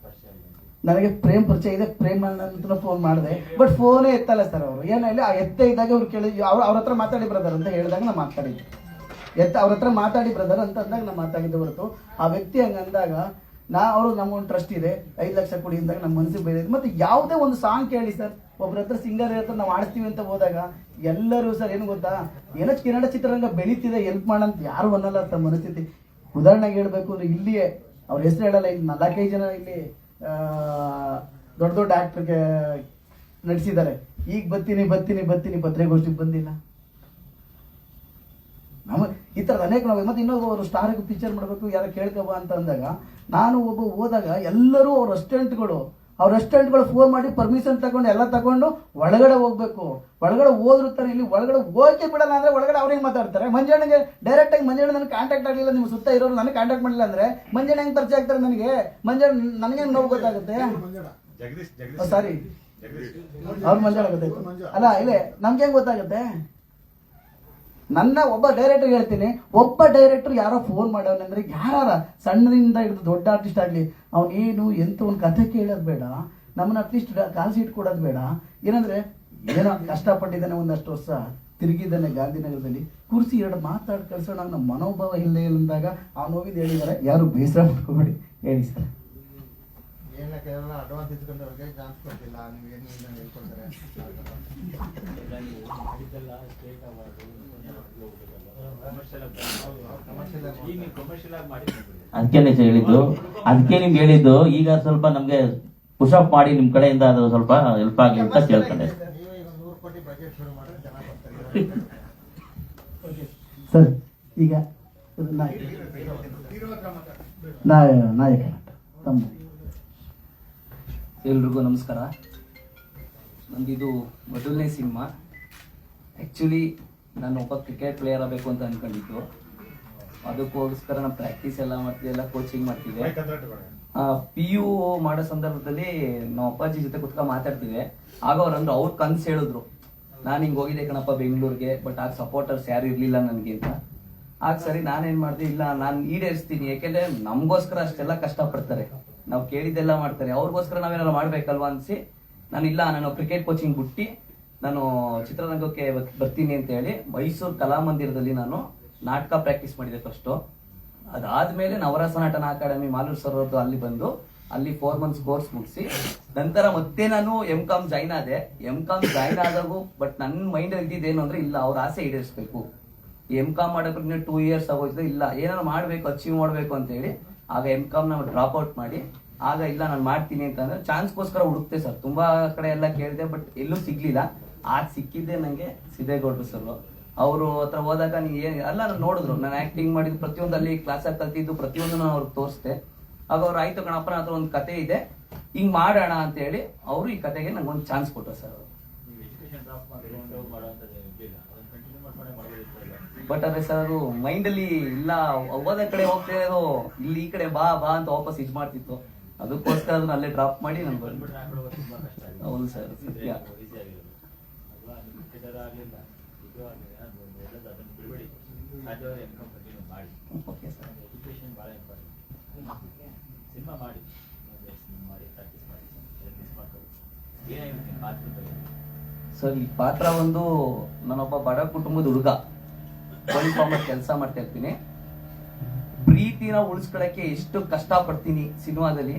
ನನಗೆ ಪ್ರೇಮ್ ಪರಿಚಯ ಇದೆ, ಪ್ರೇಮ್ ಅಂತ ಫೋನ್ ಮಾಡಿದೆ, ಬಟ್ ಫೋನೇ ಎತ್ತಲ್ಲ ಸರ್ ಅವರು. ಏನಿಲ್ಲ, ಆ ಎತ್ತ ಇದ್ದಾಗ ಅವ್ರು ಕೇಳಿದ್ವಿ, ಅವ್ರ ಹತ್ರ ಮಾತಾಡಿ ಬ್ರದರ್ ಅಂತ ಹೇಳಿದಾಗ ನಾನು ಮಾತಾಡಿದ್ದೆ. ಅವ್ರ ಹತ್ರ ಮಾತಾಡಿ ಬ್ರದರ್ ಅಂತ ಅಂದಾಗ ನಾನು ಮಾತಾಡಿದ್ದೆ ಹೊರತು ಆ ವ್ಯಕ್ತಿ ಹಂಗಂದಾಗ ಅವರು ನಮ್ಮೊಂದು ಟ್ರಸ್ಟ್ ಇದೆ 5 ಲಕ್ಷ ಕೊಡಿ ಅಂದಾಗ ನಮ್ಮ ಮನಸ್ಸಿಗೆ ಬೇರೆ. ಮತ್ತೆ ಯಾವುದೇ ಒಂದು ಸಾಂಗ್ ಕೇಳಿ ಸರ್, ಒಬ್ಬರ ಹತ್ರ ಸಿಂಗರ್ ಹತ್ರ ನಾವು ಆಡ್ತೀವಿ ಅಂತ ಹೋದಾಗ ಎಲ್ಲರೂ ಸರ್ ಏನು ಗೊತ್ತಾ, ಏನೋ ಕನ್ನಡ ಚಿತ್ರರಂಗ ಬೆಳೀತಿದೆ, ಹೆಲ್ಪ್ ಮಾಡಂತ ಯಾರು ಅನ್ನಲ್ಲ ಅಂತ ಮನಸ್ಥಿತಿ. ಉದಾಹರಣೆಗೆ ಹೇಳ್ಬೇಕು ಅಂದ್ರೆ, ಇಲ್ಲಿಯೇ ಅವ್ರ ಹೆಸರು ಹೇಳಲ್ಲ, ಇಲ್ಲಿ 4-5 ಜನ ಇಲ್ಲಿ ದೊಡ್ಡ ದೊಡ್ಡ ಆಕ್ಟರ್ಗೆ ನಡೆಸಿದ್ದಾರೆ. ಈಗ ಬರ್ತೀನಿ ಪತ್ರಿಕಾಗೋಷ್ಠಿಗೆ ಬಂದಿಲ್ಲ. ನಮಗೆ ಈ ಥರದ ಅನೇಕ ನಾವು ಮತ್ತೆ ಇನ್ನೊಬ್ಬರು ಸ್ಟಾರಿಗೆ ಪಿಕ್ಚರ್ ಮಾಡಬೇಕು, ಯಾರು ಕೇಳ್ಕೊಬ ಅಂತ ಅಂದಾಗ ನಾನು ಒಬ್ಬ ಹೋದಾಗ ಎಲ್ಲರೂ ಅವ್ರ ಅಸ್ಟೆಂಟ್ಗಳು ಫೋನ್ ಮಾಡಿ ಪರ್ಮಿಷನ್ ತಗೊಂಡು ಎಲ್ಲ ತಗೊಂಡು ಒಳಗಡೆ ಹೋಗ್ಬೇಕು. ಒಳಗಡೆ ಹೋದ್ರು ತಾನೆ, ಇಲ್ಲಿ ಒಳಗಡೆ ಹೋಗಕ್ಕೆ ಬಿಡಲ್ಲ ಅಂದ್ರೆ ಒಳಗಡೆ ಅವ್ರಿಗೆ ಮಾತಾಡ್ತಾರೆ. ಮಂಜಣ್ಣಗೆ ಡೈರೆಕ್ಟ್ ಆಗಿ ಮಂಜಣ್ಣ ನನಗೆ ಕಾಂಟ್ಯಾಕ್ಟ್ ಆಗಲಿಲ್ಲ, ನಿಮ್ಮ ಸುತ್ತ ಇರೋರು ನನಗೆ ಕಾಂಟ್ಯಾಕ್ಟ್ ಮಾಡಿಲ್ಲ ಅಂದ್ರೆ ಮಂಜಣ್ಣ ಹೆಂಗೆ ಪರಿಚಯ ಆಗ್ತಾರೆ ನನಗೆ? ಮಂಜಣ್ಣ ನನಗೆ ನೋವು ಗೊತ್ತಾಗುತ್ತೆ. ಸಾರಿ, ಅವ್ರ ಮಂಜಣ್ಣ ಗೊತ್ತಾಯ್ತು ಅಲ್ಲ, ಇಲ್ಲೇ ನಮ್ಗೆ ಹೆಂಗೆ ಗೊತ್ತಾಗುತ್ತೆ? ನನ್ನ ಒಬ್ಬ ಡೈರೆಕ್ಟರ್ ಹೇಳ್ತೀನಿ, ಒಬ್ಬ ಡೈರೆಕ್ಟರ್ ಯಾರೋ ಫೋನ್ ಮಾಡೋನಂದ್ರೆ ಯಾರ ಸಣ್ಣದಿಂದ ಹಿಡಿದು ದೊಡ್ಡ ಆರ್ಟಿಸ್ಟ್ ಆಗಲಿ, ಅವನೇನು ಎಂತ ಒಂದು ಕಥೆ ಕೇಳೋದು ಬೇಡ, ನಮ್ಮನ್ನ ಅಟ್ಲೀಸ್ಟ್ ಕಾಲ್ ಸೀಟ್ ಕೊಡೋದು ಬೇಡ. ಏನಂದ್ರೆ ಏನೋ ಕಷ್ಟಪಟ್ಟಿದ್ದಾನೆ, ಒಂದಷ್ಟು ವರ್ಷ ತಿರುಗಿದ್ದಾನೆ ಗಾಂಧಿನಗರದಲ್ಲಿ, ಕುರ್ಸಿ 2 ಮಾತಾಡಿ ಕಳ್ಸೋಣ ನಮ್ಮ ಮನೋಭಾವ ಇಲ್ಲದೆ ಅಂದಾಗ ಆ ನೋವಿಂದ ಹೇಳಿದ್ದಾರೆ. ಯಾರು ಬೇಸರ ಮಾಡ್ಕೋಬೇಡಿ, ಹೇಳಿ ಸರ್. ಅಡ್ವಾನ್ಸ್ ಇಟ್ಕೊಂಡವ್ರಿಗೆ ಚಾನ್ಸ್ ಕೊಟ್ಟಿಲ್ಲ, ನಿಮಗೆ ಹೇಳ್ಕೊಡ್ತಾರೆ. ಅದಕ್ಕೆ ಹೇಳಿದ್ದು, ಅದಕ್ಕೆ ನಿಮ್ಗೆ ಹೇಳಿದ್ದು. ಈಗ ಸ್ವಲ್ಪ ನಮ್ಗೆ ಪುಷಪ್ ಮಾಡಿ ನಿಮ್ ಕಡೆಯಿಂದ ಅದು ಸ್ವಲ್ಪ ಹೆಲ್ಪ್ ಆಗಲಿ ಅಂತ ಕೇಳ್ಕೊಂಡೆ. ಸರ್, ಈಗ ನಾಯಕ ತಮ್ಮ ಎಲ್ರಿಗೂ ನಮಸ್ಕಾರ. ನಂದಿದು ಮೊದಲನೇ ಸಿನಿಮಾ. ಆ್ಯಕ್ಚುಲಿ ನಾನು ಒಬ್ಬ ಕ್ರಿಕೆಟ್ ಪ್ಲೇಯರ್ ಆಗಬೇಕು ಅಂತ ಅಂದ್ಕೊಂಡಿದ್ದು. ಅದಕ್ಕೋಸ್ಕರ ನಾನು ಪ್ರಾಕ್ಟೀಸ್ ಎಲ್ಲ ಮಾಡ್ತಿದ್ದೆ, ಎಲ್ಲ ಕೋಚಿಂಗ್ ಮಾಡ್ತಿದ್ದೆ. PU ಮಾಡೋ ಸಂದರ್ಭದಲ್ಲಿ ನಾವು ಅಪ್ಪಾಜಿ ಜೊತೆ ಕುತ್ಕೊಂಡು ಮಾತಾಡ್ತಿದ್ದೆ. ಆಗ ಅವ್ರ ಕನ್ಸು ಹೇಳಿದ್ರು, ನಾನು ಹಿಂಗೆ ಹೋಗಿದ್ದೆ ಕಣಪ್ಪ ಬೆಂಗಳೂರಿಗೆ, ಬಟ್ ಆಗ ಸಪೋರ್ಟರ್ಸ್ ಯಾರು ಇರಲಿಲ್ಲ ನನಗೆ ಅಂತ. ಆಗ ಸರಿ ನಾನೇನು ಮಾಡಿದೆ, ಇಲ್ಲ ನಾನು ಈಡೇರಿಸ್ತೀನಿ, ಯಾಕೆಂದರೆ ನಮಗೋಸ್ಕರ ಅಷ್ಟೆಲ್ಲ ಕಷ್ಟಪಡ್ತಾರೆ, ನಾವು ಕೇಳಿದ್ದೆಲ್ಲ ಮಾಡ್ತಾರೆ, ಅವ್ರಿಗೋಸ್ಕರ ನಾವೇನಾರು ಮಾಡ್ಬೇಕಲ್ವಾ ಅನಿಸಿ ನಾನು ಕ್ರಿಕೆಟ್ ಕೋಚಿಂಗ್ ಬಿಟ್ಟು ನಾನು ಚಿತ್ರರಂಗಕ್ಕೆ ಬರ್ತೀನಿ ಅಂತ ಹೇಳಿ ಮೈಸೂರು ಕಲಾಮಂದಿರದಲ್ಲಿ ನಾನು ನಾಟಕ ಪ್ರಾಕ್ಟೀಸ್ ಮಾಡಿದೆ ಫಸ್ಟು. ಅದಾದಮೇಲೆ ನವರಸ ನಟನ ಅಕಾಡೆಮಿ ಮಾಲೂರು ಸರ್ ಅವ್ರದ್ದು ಅಲ್ಲಿ ಬಂದು ಅಲ್ಲಿ 4 months ಕೋರ್ಸ್ ಮುಗಿಸಿ ನಂತರ ಮತ್ತೆ ನಾನು M.Com ಜಾಯ್ನ್ ಆದೆ. M.Com ಜಾಯ್ನ್ ಆದಾಗೂ ಬಟ್ ನನ್ನ ಮೈಂಡಲ್ಲಿ ಇದ್ದಿದ್ದೇನು ಅಂದರೆ, ಇಲ್ಲ ಅವ್ರ ಆಸೆ ಈಡೇರಿಸಬೇಕು, M.Com ಮಾಡೋಕೆ 2 years ಆಗೋಯ್ತದೆ, ಇಲ್ಲ ಏನಾರು ಮಾಡಬೇಕು, ಅಚೀವ್ ಮಾಡಬೇಕು ಅಂತ ಹೇಳಿ ಆಗ M.Com ನಾವು ಡ್ರಾಪ್ ಔಟ್ ಮಾಡಿ, ಆಗ ಇಲ್ಲ ನಾನು ಮಾಡ್ತೀನಿ ಅಂತಂದ್ರೆ ಚಾನ್ಸ್ಗೋಸ್ಕರ ಹುಡುಕ್ತೆ ಸರ್. ತುಂಬಾ ಕಡೆ ಎಲ್ಲ ಕೇಳಿದೆ, ಬಟ್ ಎಲ್ಲೂ ಸಿಗ್ಲಿಲ್ಲ. ಆಗ ಸಿಕ್ಕಿದ್ದೆ ನನಗೆ ಸಿದ್ದೇಗೌಡರು ಸರ್. ಅವರು ಹತ್ರ ಹೋದಾಗ ಎಲ್ಲ ನಾನು ನೋಡಿದ್ರು, ನಾನು ಆಕ್ಟಿಂಗ್ ಮಾಡಿದ್ದು ಪ್ರತಿಯೊಂದು, ಅಲ್ಲಿ ಕ್ಲಾಸಾಗಿ ಕಲ್ತಿದ್ದು ಪ್ರತಿಯೊಂದು ನಾನು ಅವ್ರಿಗೆ ತೋರಿಸ್ದೆ. ಆಗ ಅವ್ರು ಆಯ್ತು ಕಣಪ್ಪ, ನನ್ನ ಹತ್ರ ಒಂದು ಕತೆ ಇದೆ, ಹಿಂಗ್ ಮಾಡೋಣ ಅಂತ ಹೇಳಿ ಅವರು ಈ ಕತೆಗೆ ನಂಗೆ ಒಂದು ಚಾನ್ಸ್ ಕೊಟ್ಟರು ಸರ್ ಅವರು. ಬಟ್ ಅದೇ ಸರ್ ಅದು ಮೈಂಡಲ್ಲಿ ಇಲ್ಲ, ಹೋದ ಕಡೆ ಹೋಗ್ತಾ ಇರೋದು ಇಲ್ಲಿ ಈ ಕಡೆ ಬಾ ಬಾ ಅಂತ ವಾಪಸ್ ಇದು ಮಾಡ್ತಿತ್ತು. ಅದಕ್ಕೋಸ್ಕರ ಅದನ್ನ ಅಲ್ಲೇ ಡ್ರಾಪ್ ಮಾಡಿ ನಾನು ಬಂದ್ಬಿಟ್ಟೆ. ಹೌದು ಸರ್, ಸತ್ಯ. Okay sir. ಸರ್, ಈ ಪಾತ್ರ ಒಂದು ನಾನೊಬ್ಬ ಬಡ ಕುಟುಂಬದ ಹುಡುಗ, ಕೋಳಿ ಫಾರ್ಮರ್ ಕೆಲಸ ಮಾಡ್ತಾ ಇರ್ತೀನಿ. ಪ್ರೀತಿನ ಉಳಿಸ್ಕೊಳಕ್ಕೆ ಎಷ್ಟು ಕಷ್ಟ ಪಡ್ತೀನಿ ಸಿನಿಮಾದಲ್ಲಿ,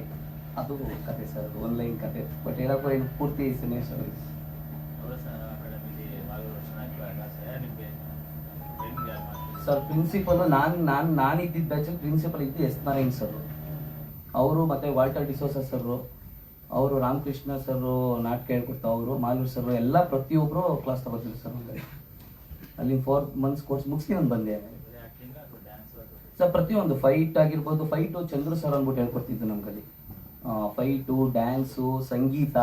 ಅದು ಕತೆ ಸರ್, ಆನ್ಲೈನ್ ಕತೆ. ಬಟ್ ಹೇಳಕ್ಕೂ ಏನು ಪೂರ್ತಿ ಸಿನಿಮಾ ಸರ್. ಸರ್ ಪ್ರಿನ್ಸಿಪಲ್ ನಾನು ಇದ್ದಿದ್ದ ಬ್ಯಾಚಲ್ಲಿ ಪ್ರಿನ್ಸಿಪಲ್ ಇದ್ದು ಎಸ್ ನಾರಾಯಣ್ ಸರ್ ಅವರು, ಮತ್ತೆ ವಾಲ್ಟರ್ ಡಿಸೋಸ ಸರ್ ಅವರು, ರಾಮಕೃಷ್ಣ ಸರ್ ನಾಟಕ ಹೇಳ್ಕೊಡ್ತಾ ಅವರು, ಮಾಲೂರ್ ಸರ್ ಎಲ್ಲ ಪ್ರತಿಯೊಬ್ಬರು ಕ್ಲಾಸ್ ತಗೋತಿದ್ರು ಸರ್. ನಮಗೆ ಅಲ್ಲಿ 4 months ಕೋರ್ಸ್ ಮುಗಿಸಿ ನಾನು ಬಂದೆ ಸರ್. ಪ್ರತಿಯೊಂದು ಫೈಟ್ ಆಗಿರ್ಬೋದು, ಫೈಟು ಚಂದ್ರು ಸರ್ ಅಂದ್ಬಿಟ್ಟು ಹೇಳ್ಕೊಡ್ತಿದ್ದು ನಮ್ಗಲ್ಲಿ. ಫೈಟು, ಡ್ಯಾನ್ಸು, ಸಂಗೀತ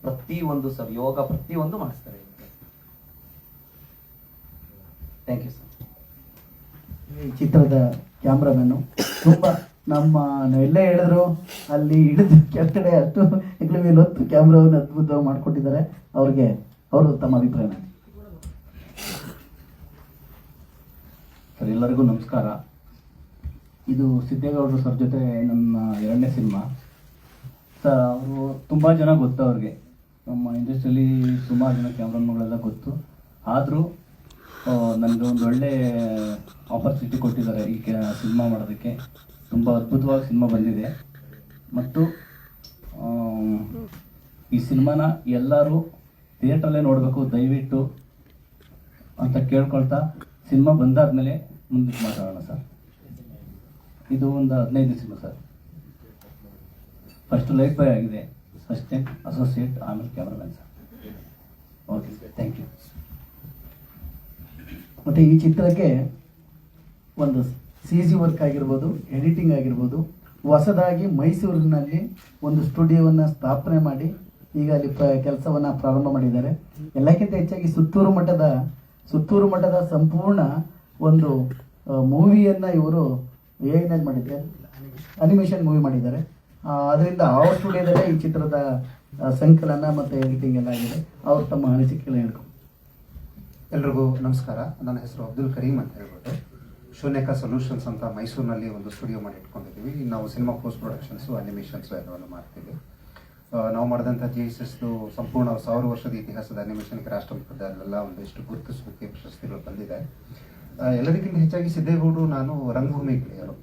ಪ್ರತಿಯೊಂದು ಸರ್, ಯೋಗ ಪ್ರತಿಯೊಂದು ಮಾಡಿಸ್ತಾರೆ. Thank you sir. ಈ ಚಿತ್ರದ ಕ್ಯಾಮ್ರಾಮನ್ನು ತುಂಬ ಎಲ್ಲೇ ಹೇಳಿದ್ರು ಅಲ್ಲಿ ಹಿಡಿದು ಕೆಳಗಡೆ ಅಷ್ಟು ಹೆಗ್ಲ ಮೇಲೆ ಹೊತ್ತು ಕ್ಯಾಮ್ರಾವನ್ನು ಅದ್ಭುತವಾಗಿ ಮಾಡಿಕೊಟ್ಟಿದ್ದಾರೆ. ಅವರು ತಮ್ಮ ಅಭಿಪ್ರಾಯ. ಸರ್ ಎಲ್ಲರಿಗೂ ನಮಸ್ಕಾರ. ಇದು ಸಿದ್ದೇಗೌಡರು ಸರ್ ಜೊತೆ ನನ್ನ 2ನೇ ಸಿನಿಮಾ ಸರ್. ಅವರು ತುಂಬ ಜನ ಗೊತ್ತು ಅವ್ರಿಗೆ, ನಮ್ಮ ಇಂಡಸ್ಟ್ರಿಯಲ್ಲಿ ಸುಮಾರು ಜನ ಕ್ಯಾಮ್ರಾಮನ್ಗಳೆಲ್ಲ ಗೊತ್ತು. ಆದರೂ ನನಗೆ ಒಂದು ಒಳ್ಳೆ ಆಪರ್ಚುನಿಟಿ ಕೊಟ್ಟಿದ್ದಾರೆ ಈ ಸಿನಿಮಾ ಮಾಡೋದಕ್ಕೆ. ತುಂಬ ಅದ್ಭುತವಾಗಿ ಸಿನಿಮಾ ಬಂದಿದೆ ಮತ್ತು ಈ ಸಿನಿಮಾನ ಎಲ್ಲರೂ ಥಿಯೇಟ್ರಲ್ಲೇ ನೋಡಬೇಕು ದಯವಿಟ್ಟು ಅಂತ ಕೇಳ್ಕೊಳ್ತಾ, ಸಿನಿಮಾ ಬಂದಾದ್ಮೇಲೆ ಮುಂದಕ್ಕೆ ಮಾತಾಡೋಣ ಸರ್. ಇದು ಒಂದು 15 cinema sir. First life boy ಆಗಿದೆ, ಅಸಿಸ್ಟೆಂಟ್, ಅಸೋಸಿಯೇಟ್, ಆಮೇಲೆ cameraman sir. Okay sir, thank you. ಮತ್ತು ಈ ಚಿತ್ರಕ್ಕೆ ಒಂದು CG ವರ್ಕ್ ಆಗಿರ್ಬೋದು, ಎಡಿಟಿಂಗ್ ಆಗಿರ್ಬೋದು, ಹೊಸದಾಗಿ ಮೈಸೂರಿನಲ್ಲಿ ಒಂದು ಸ್ಟುಡಿಯೋವನ್ನು ಸ್ಥಾಪನೆ ಮಾಡಿ ಈಗ ಅಲ್ಲಿ ಕೆಲಸವನ್ನು ಪ್ರಾರಂಭ ಮಾಡಿದ್ದಾರೆ. ಎಲ್ಲಕ್ಕಿಂತ ಹೆಚ್ಚಾಗಿ ಸುತ್ತೂರು ಮಠದ ಸಂಪೂರ್ಣ ಒಂದು ಮೂವಿಯನ್ನು ಇವರು ಏನೇನು ಮಾಡಿದ್ದಾರೆ, ಅನಿಮೇಷನ್ ಮೂವಿ ಮಾಡಿದ್ದಾರೆ. ಅದರಿಂದ ಅವ್ರ ಸ್ಟುಡಿಯೋದಲ್ಲೇ ಈ ಚಿತ್ರದ ಸಂಕಲನ ಮತ್ತು ಎಡಿಟಿಂಗ್ ಎಲ್ಲ ಆಗಿದೆ. ಅವ್ರು ತಮ್ಮ ಅನಿಸಿಕೆಗಳನ್ನ ಹೇಳ್ಕೊಂಡು. ಎಲ್ರಿಗೂ ನಮಸ್ಕಾರ. ನನ್ನ ಹೆಸರು ಅಬ್ದುಲ್ ಕರೀಮ್ ಅಂತ ಹೇಳ್ಬಿಟ್ಟು ಶೂನ್ಯಕ ಸೊಲ್ಯೂಷನ್ಸ್ ಅಂತ ಮೈಸೂರಿನಲ್ಲಿ ಒಂದು ಸ್ಟುಡಿಯೋ ಮಾಡಿ ಇಟ್ಕೊಂಡಿದ್ದೀವಿ. ನಾವು ಸಿನಿಮಾ ಪೋಸ್ಟ್ ಪ್ರೊಡಕ್ಷನ್ಸು, ಅನಿಮೇಷನ್ಸು ಎಲ್ಲವನ್ನು ಮಾಡ್ತೀವಿ. ನಾವು ಮಾಡಿದಂಥ GSSದು ಸಂಪೂರ್ಣ 1000 ವರ್ಷದ ಇತಿಹಾಸದ ಅನಿಮೇಷನ್ಗೆ ರಾಷ್ಟ್ರಮಟ್ಟದಲ್ಲೆಲ್ಲ ಒಂದಿಷ್ಟು ಗುರುತಿಸೋಕ್ಕೆ ಪ್ರಶಸ್ತಿಗಳು ಬಂದಿದೆ. ಎಲ್ಲದಕ್ಕಿಂತ ಹೆಚ್ಚಾಗಿ ಸಿದ್ದೇಗೌಡರು ನಾನು ರಂಗಭೂಮಿ ಗೆಳೆಯರು.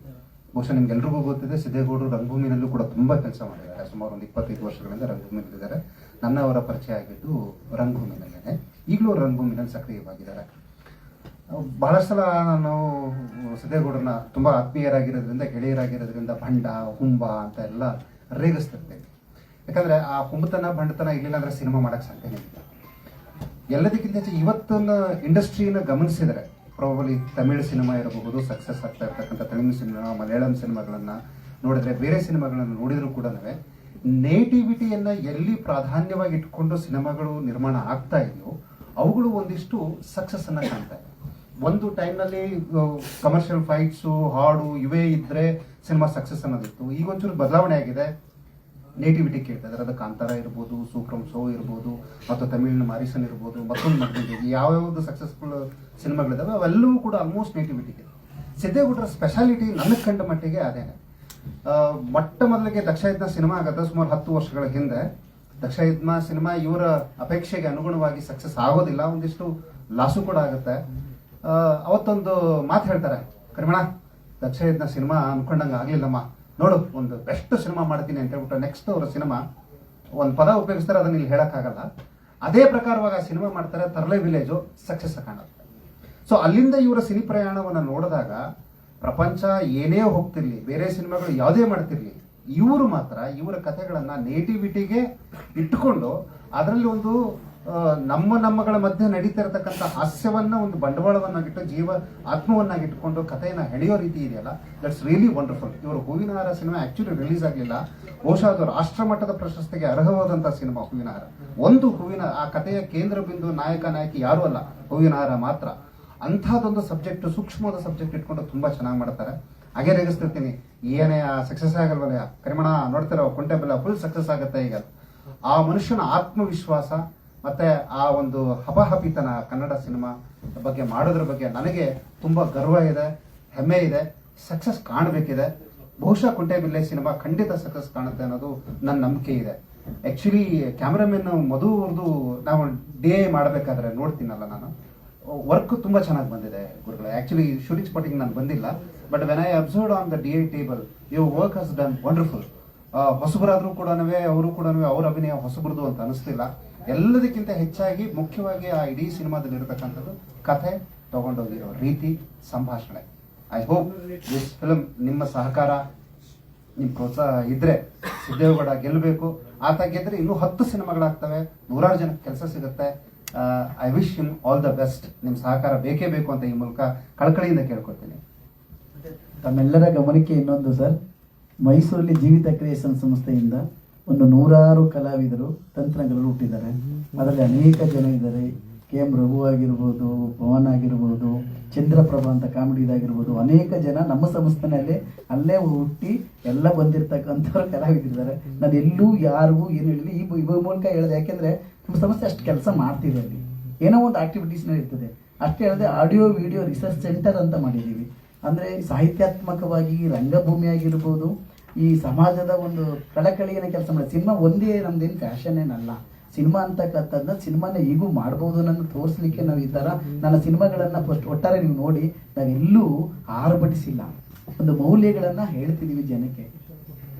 ಬಹುಶಃ ನಿಮ್ಗೆಲ್ರಿಗೂ ಗೊತ್ತಿದೆ, ಸಿದ್ದೇಗೌಡರು ರಂಗಭೂಮಿನಲ್ಲೂ ಕೂಡ ತುಂಬ ಕೆಲಸ ಮಾಡಿದ್ದಾರೆ. ಸುಮಾರು ಒಂದು 25 ವರ್ಷಗಳಿಂದ ರಂಗಭೂಮಿನಲ್ಲಿದ್ದಾರೆ. ನನ್ನ ಅವರ ಪರಿಚಯ ಆಗಿದ್ದು ರಂಗಭೂಮಿನಲ್ಲೇ. ಈಗಲೂ ರಂಗಭೂಮಿನಲ್ಲಿ ಸಕ್ರಿಯವಾಗಿದ್ದಾರೆ. ಬಹಳಷ್ಟು ಸಲ ನಾವು ಸಿದ್ದೇಗೌಡರನ್ನ ತುಂಬ ಆತ್ಮೀಯರಾಗಿರೋದ್ರಿಂದ, ಗೆಳೆಯರಾಗಿರೋದ್ರಿಂದ ಭಂಡ, ಹುಂಬ ಅಂತ ಎಲ್ಲ ರೇಗಿಸ್ತಿರ್ತೇವೆ. ಯಾಕಂದರೆ ಆ ಹುಂಬತನ, ಭಂಡತನ ಇರಲಿಲ್ಲ ಅಂದರೆ ಸಿನಿಮಾ ಮಾಡೋಕ್ಕೆ ಸಾಧ್ಯನೇ ಇಲ್ಲ. ಎಲ್ಲದಕ್ಕಿಂತ ಹೆಚ್ಚು ಇವತ್ತಿನ ಇಂಡಸ್ಟ್ರಿನ ಗಮನಿಸಿದರೆ ಪ್ರಾಬಲಿ ತಮಿಳು ಸಿನಿಮಾ ಇರಬಹುದು, ಸಕ್ಸಸ್ ಆಗ್ತಾ ಇರ್ತಕ್ಕಂಥ ತೆಲುಗು ಸಿನಿಮಾ, ಮಲಯಾಳಂ ಸಿನಿಮಾಗಳನ್ನು ನೋಡಿದ್ರೆ, ಬೇರೆ ಸಿನಿಮಾಗಳನ್ನು ನೋಡಿದರೂ ಕೂಡ ನೇಟಿವಿಟಿಯನ್ನು ಎಲ್ಲಿ ಪ್ರಾಧಾನ್ಯವಾಗಿ ಇಟ್ಕೊಂಡು ಸಿನಿಮಾಗಳು ನಿರ್ಮಾಣ ಆಗ್ತಾ ಇದೆಯೋ ಅವುಗಳು ಒಂದಿಷ್ಟು ಸಕ್ಸಸ್ಸನ್ನು ಕಾಣ್ತಾ ಇದೆ. ಒಂದು ಟೈಮ್ನಲ್ಲಿ ಕಮರ್ಷಿಯಲ್ ಫೈಟ್ಸು, ಹಾಡು ಇವೇ ಇದ್ದರೆ ಸಿನಿಮಾ ಸಕ್ಸಸ್ ಅನ್ನೋದಿತ್ತು. ಈಗ ಒಂಚೂರು ಬದಲಾವಣೆ ಆಗಿದೆ. ನೇಟಿವಿಟಿ ಕೇಳ್ತಾ ಇದ್ದಾರೆ. ಅದು ಕಾಂತಾರ ಇರ್ಬೋದು, ಸೂಕ್ರಮ್ ಶೋ ಇರ್ಬೋದು, ಮತ್ತು ತಮಿಳಿನ ಮಾರಿಸನ್ ಇರ್ಬೋದು, ಮತ್ತೊಂದು ಮಕ್ಕಳಿಗೆ ಯಾವ್ಯಾವುದು ಸಕ್ಸಸ್ಫುಲ್ ಸಿನಿಮಾಗಳಿದ್ದಾವೆ ಅವೆಲ್ಲವೂ ಕೂಡ ಆಲ್ಮೋಸ್ಟ್ ನೇಟಿವಿಟಿಗೆ. ಸಿದ್ದೇಗೌಡರ ಸ್ಪೆಷಾಲಿಟಿ ನನಗೆ ಕಂಡ ಮಟ್ಟಿಗೆ ಅದೇನೆ. ಮೊಟ್ಟ ಮೊದಲಿಗೆ ದಕ್ಷಯಜ್ಞ ಸಿನಿಮಾ ಆಗುತ್ತೆ ಸುಮಾರು 10 ವರ್ಷಗಳ ಹಿಂದೆ. ದಕ್ಷಯಜ್ಞ ಸಿನಿಮಾ ಇವರ ಅಪೇಕ್ಷೆಗೆ ಅನುಗುಣವಾಗಿ ಸಕ್ಸಸ್ ಆಗೋದಿಲ್ಲ, ಒಂದಿಷ್ಟು ಲಾಸು ಕೂಡ ಆಗುತ್ತೆ. ಅವತ್ತೊಂದು ಮಾತು ಹೇಳ್ತಾರೆ, ಕರಿಮಣ ದಕ್ಷಯಜ್ಞ ಸಿನಿಮಾ ಅನ್ಕೊಂಡಂಗೆ ಆಗ್ಲಿಲ್ಲಮ್ಮ, ನೋಡು ಒಂದು ಬೆಸ್ಟ್ ಸಿನಿಮಾ ಮಾಡ್ತೀನಿ ಅಂತ ಹೇಳ್ಬಿಟ್ಟು ನೆಕ್ಸ್ಟ್ ಅವರ ಸಿನಿಮಾ ಒಂದು ಪದ ಉಪಯೋಗಿಸ್ತಾರೆ, ಅದನ್ನ ಇಲ್ಲಿ ಹೇಳಕ್ಕಾಗಲ್ಲ. ಅದೇ ಪ್ರಕಾರವಾಗಿ ಆ ಸಿನಿಮಾ ಮಾಡ್ತಾರೆ, ತರ್ಲೆ ವಿಲೇಜು ಸಕ್ಸಸ್ ಕಾಣುತ್ತೆ. ಸೊ ಅಲ್ಲಿಂದ ಇವರ ಸಿನಿ ಪ್ರಯಾಣವನ್ನು ನೋಡಿದಾಗ ಪ್ರಪಂಚ ಏನೇ ಹೋಗ್ತಿರ್ಲಿ, ಬೇರೆ ಸಿನಿಮಾಗಳು ಯಾವುದೇ ಮಾಡ್ತಿರ್ಲಿ, ಇವರು ಮಾತ್ರ ಇವರ ಕಥೆಗಳನ್ನು ನೇಟಿವಿಟಿಗೆ ಇಟ್ಟುಕೊಂಡು ಅದರಲ್ಲಿ ಒಂದು ನಮ್ಮಗಳ ಮಧ್ಯೆ ನಡೀತಾ ಇರತಕ್ಕಂಥ ಹಾಸ್ಯವನ್ನ ಒಂದು ಬಂಡವಾಳವನ್ನಾಗಿಟ್ಟು ಆತ್ಮವನ್ನಾಗಿಟ್ಟುಕೊಂಡು ಕಥೆಯನ್ನ ಹೆಣೆಯೋ ರೀತಿ ಇದೆಯಲ್ಲ, ದಟ್ಸ್ ರಿಯಲಿ ವಂಡರ್ಫುಲ್. ಇವರು ಹೂವಿನ ಹಾರ ಸಿನಿಮಾ ಆಕ್ಚುಲಿ ರಿಲೀಸ್ ಆಗಲಿಲ್ಲ. ಬಹುಶಃ ಅದು ರಾಷ್ಟ್ರ ಮಟ್ಟದ ಪ್ರಶಸ್ತಿಗೆ ಅರ್ಹವಾದಂತಹ ಸಿನಿಮಾ ಹೂವಿನ ಹಾರ. ಒಂದು ಆ ಕಥೆಯ ಕೇಂದ್ರ ಬಿಂದು, ನಾಯಕಿ ಯಾರೂ ಅಲ್ಲ, ಹೂವಿನ ಹಾರ ಮಾತ್ರ. ಅಂಥದ್ದೊಂದು ಸಬ್ಜೆಕ್ಟ್, ಸೂಕ್ಷ್ಮವಾದ ಸಬ್ಜೆಕ್ಟ್ ಇಟ್ಕೊಂಡು ತುಂಬಾ ಚೆನ್ನಾಗಿ ಮಾಡ್ತಾರೆ. ಹಾಗೆ ರೇಗಿಸ್ತಿರ್ತೀನಿ, ಏನೇ ಸಕ್ಸಸ್ ಆಗಲ್ವಲ್ಲ ಕರಿಮಣ, ನೋಡ್ತಿರೋ ಕುಂಟೆಬೆಲ್ಲ ಫುಲ್ ಸಕ್ಸಸ್ ಆಗುತ್ತೆ ಈಗ. ಆ ಮನುಷ್ಯನ ಆತ್ಮವಿಶ್ವಾಸ ಮತ್ತೆ ಆ ಒಂದು ಹಪಹಪಿತನ ಕನ್ನಡ ಸಿನಿಮಾ ಬಗ್ಗೆ ಮಾಡೋದ್ರ ಬಗ್ಗೆ ನನಗೆ ತುಂಬಾ ಗರ್ವ ಇದೆ, ಹೆಮ್ಮೆ ಇದೆ. ಸಕ್ಸಸ್ ಕಾಣಬೇಕಿದೆ. ಬಹುಶಃ ಕುಂಟೆಬಿಲ್ಲೆ ಸಿನಿಮಾ ಖಂಡಿತ ಸಕ್ಸಸ್ ಕಾಣುತ್ತೆ ಅನ್ನೋದು ನನ್ನ ನಂಬಿಕೆ ಇದೆ. ಆಕ್ಚುಲಿ ಕ್ಯಾಮ್ರಾಮನ್ ಮಧುವ್ರದ್ದು ನಾವು ಡೇ ಮಾಡಬೇಕಾದ್ರೆ ನೋಡ್ತೀನಲ್ಲ ನಾನು, ವರ್ಕ್ ತುಂಬಾ ಚೆನ್ನಾಗಿ ಬಂದಿದೆ ಗುರುಗಳೇ. ಆಕ್ಚುಲಿ ಶೂಟಿಂಗ್ ಸ್ಪಾಟಿಂಗ್ ನಾನು ಬಂದಿಲ್ಲ, but when I observe on the DI table, your work has done wonderful. ಹೊಸಬರಾದ್ರೂ ಕೂಡ ಅವರು ಕೂಡ ಅವ್ರ ಅಭಿನಯ ಹೊಸಬರದು ಅಂತ ಅನಿಸ್ತಿಲ್ಲ. ಎಲ್ಲದಕ್ಕಿಂತ ಹೆಚ್ಚಾಗಿ ಮುಖ್ಯವಾಗಿ ಆ ಇಡೀ ಸಿನಿಮಾದಲ್ಲಿ ಇರತಕ್ಕಂಥದ್ದು ಕಥೆ, ತಗೊಂಡೋಗಿರೋ ರೀತಿ, ಸಂಭಾಷಣೆ. ಐ ಹೋಪ್ ದಿಸ್ ಫಿಲ್ಮ್ ನಿಮ್ಮ ಸಹಕಾರ, ನಿಮ್ಮ ಪ್ರೋತ್ಸಾಹ ಇದ್ರೆ ಸಿದ್ದೇಗೌಡ ಗೆಲ್ಲಬೇಕು. ಆತ ಗೆದ್ರೆ ಇನ್ನೂ 10 ಸಿನಿಮಾಗಳಾಗ್ತವೆ, 100 ಜನಕ್ಕೆ ಕೆಲಸ ಸಿಗುತ್ತೆ. I wish him all the best. ನಿಮ್ಮ ಸಹಕಾರ ಬೇಕೇ ಬೇಕು ಅಂತ ಈ ಮೂಲಕ ಕಳಕಳಿಯಿಂದ ಕೇಳ್ಕೊಳ್ತೀನಿ. ತಮ್ಮೆಲ್ಲರ ಗಮನಕ್ಕೆ ಇನ್ನೊಂದು ಸರ್, ಮೈಸೂರಲ್ಲಿ ಜೀವಿತ ಕ್ರಿಯೇಷನ್ ಸಂಸ್ಥೆಯಿಂದ ಒಂದು 100 ಕಲಾವಿದರು ತಂತ್ರಜ್ಞರು ಹುಟ್ಟಿದ್ದಾರೆ. ಅದರಲ್ಲಿ ಅನೇಕ ಜನ ಇದ್ದಾರೆ. KM ರಘು ಆಗಿರ್ಬೋದು, ಪವನ್ ಆಗಿರ್ಬೋದು, ಚಂದ್ರಪ್ರಭಾ ಅಂತ ಕಾಮಿಡಿದಾಗಿರ್ಬೋದು, ಅನೇಕ ಜನ ನಮ್ಮ ಸಂಸ್ಥೆನಲ್ಲಿ ಅಲ್ಲೇ ಹುಟ್ಟಿ ಎಲ್ಲ ಬಂದಿರತಕ್ಕಂಥವ್ರು ಕಲಾವಿದರಿದ್ದಾರೆ. ನಾನು ಎಲ್ಲೂ ಯಾರಿಗೂ ಏನು ಹೇಳಿಲ್ಲ, ಈ ಮೂಲಕ ಹೇಳಿದೆ. ಯಾಕೆಂದ್ರೆ ನಮ್ಮ ಸಂಸ್ಥೆ ಅಷ್ಟು ಕೆಲಸ ಮಾಡ್ತಿದೆ. ಅಲ್ಲಿ ಏನೋ ಒಂದು ಆಕ್ಟಿವಿಟೀಸ್ನ ಇರ್ತದೆ ಅಷ್ಟೇ ಹೇಳಿದೆ. ಆಡಿಯೋ ವಿಡಿಯೋ ರಿಸರ್ಚ್ ಸೆಂಟರ್ ಅಂತ ಮಾಡಿದ್ದೀವಿ. ಅಂದರೆ ಸಾಹಿತ್ಯಾತ್ಮಕವಾಗಿ ರಂಗಭೂಮಿ ಆಗಿರ್ಬೋದು, ಈ ಸಮಾಜದ ಒಂದು ಕಳಕಳಿಯನ್ನು ಕೆಲಸ ಮಾಡಿ. ಸಿನಿಮಾ ಒಂದೇ ನಮ್ದೇನು ಫ್ಯಾಷನ್ ಏನಲ್ಲ. ಸಿನಿಮಾ ಅಂತಕ್ಕಂಥದ್ದನ್ನ ಸಿನಿಮಾನ ಈಗೂ ಮಾಡ್ಬೋದು ನನ್ನ ತೋರಿಸ್ಲಿಕ್ಕೆ ನಾವು ಈ ಥರ ನನ್ನ ಸಿನಿಮಾಗಳನ್ನು ಫಸ್ಟ್ ಒಟ್ಟಾರೆ ನೀವು ನೋಡಿ ನಾವೆಲ್ಲೂ ಆರ್ಭಟಿಸಿಲ್ಲ. ಒಂದು ಮೌಲ್ಯಗಳನ್ನು ಹೇಳ್ತಿದ್ದೀವಿ ಜನಕ್ಕೆ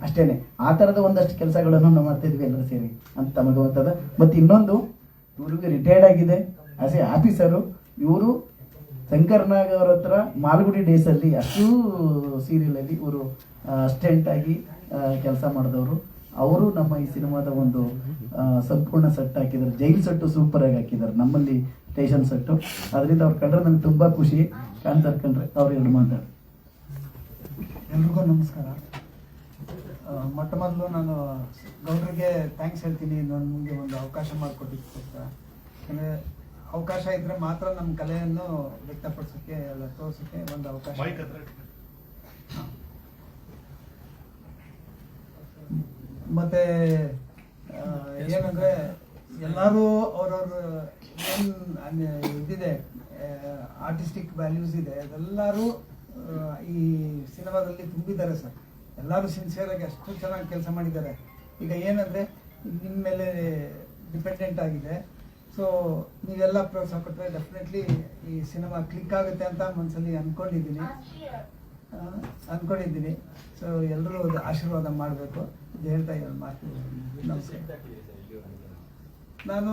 ಅಷ್ಟೇನೆ. ಆ ಥರದ ಒಂದಷ್ಟು ಕೆಲಸಗಳನ್ನು ನಾವು ಮಾಡ್ತಾ ಇದ್ವಿ ಎಲ್ಲರೂ ಸೇರಿ ಅಂತ ತಮಗುವಂಥದ್ದು. ಮತ್ತು ಇನ್ನೊಂದು, ಇವ್ರಿಗೆ ರಿಟೈರ್ಡ್ ಆಗಿದೆ ಆಸ್ ಎ ಆಫೀಸರು. ಇವರು ಶಂಕರ್ನಾಗ್ ಅವ್ರ ಹತ್ರ ಮಾಲ್ಗುಡಿ ಡೇಸಲ್ಲಿ ಅಷ್ಟೂ ಸೀರಿಯಲಲ್ಲಿ ಇವರು ಅಸಿಸ್ಟೆಂಟ್ ಆಗಿ ಕೆಲಸ ಮಾಡಿದವರು. ಅವರು ನಮ್ಮ ಈ ಸಿನಿಮಾದ ಒಂದು ಸಂಪೂರ್ಣ ಸೆಟ್ ಹಾಕಿದ್ದಾರೆ. ಜೈಲ್ ಸೆಟ್ಟು ಸೂಪರ್ ಆಗಿ ಹಾಕಿದ್ದಾರೆ, ನಮ್ಮಲ್ಲಿ ಸ್ಟೇಷನ್ ಸೆಟ್ಟು. ಅದರಿಂದ ಅವ್ರು ಕಂಡ್ರೆ ನನಗೆ ತುಂಬ ಖುಷಿ. ಕಾಣ್ತಾರೆ ಕಂಡ್ರೆ ಅವ್ರು 2 ಮಾತಾಡಿ. ಎಲ್ರಿಗೂ ನಮಸ್ಕಾರ. ಮೊಟ್ಟ ಮೊದಲು ನಾನು ಗೌಡ್ರಿಗೆ ಥ್ಯಾಂಕ್ಸ್ ಹೇಳ್ತೀನಿ, ನನಗೆ ಒಂದು ಅವಕಾಶ ಮಾಡಿಕೊಟ್ಟಿದ್ದಕ್ಕೋಸ್ಕರ. ಯಾಕಂದರೆ ಅವಕಾಶ ಇದ್ದರೆ ಮಾತ್ರ ನಮ್ಮ ಕಲೆಯನ್ನು ವ್ಯಕ್ತಪಡಿಸೋಕ್ಕೆ, ಎಲ್ಲ ತೋರಿಸೋಕ್ಕೆ ಒಂದು ಅವಕಾಶ. ಮತ್ತೆ ಏನಂದರೆ ಎಲ್ಲರೂ ಅವ್ರವ್ರ ಏನು ಇದಿದೆ, ಆರ್ಟಿಸ್ಟಿಕ್ ವ್ಯಾಲ್ಯೂಸ್ ಇದೆ, ಅದೆಲ್ಲರೂ ಈ ಸಿನಿಮಾದಲ್ಲಿ ತುಂಬಿದ್ದಾರೆ ಸರ್. ಎಲ್ಲರೂ ಸಿನ್ಸಿಯರಾಗಿ ಅಷ್ಟು ಚೆನ್ನಾಗಿ ಕೆಲಸ ಮಾಡಿದ್ದಾರೆ. ಈಗ ಏನಂದರೆ ನಿಮ್ಮ ಮೇಲೆ ಡಿಪೆಂಡೆಂಟ್ ಆಗಿದೆ. ಸೊ ನೀವೆಲ್ಲ ಪ್ರೋತ್ಸಾಹ ಕೊಟ್ಟರೆ ಡೆಫಿನೆಟ್ಲಿ ಈ ಸಿನಿಮಾ ಕ್ಲಿಕ್ ಆಗುತ್ತೆ ಅಂತ ಮನಸ್ಸಲ್ಲಿ ಅಂದ್ಕೊಂಡಿದ್ದೀನಿ. ಸೊ ಎಲ್ಲರೂ ಆಶೀರ್ವಾದ ಮಾಡಬೇಕು ಇದು ಹೇಳ್ತಾ ಇದ್ದಾರೆ ಮಾತು. ನಮಸ್ಕಾರ. ನಾನು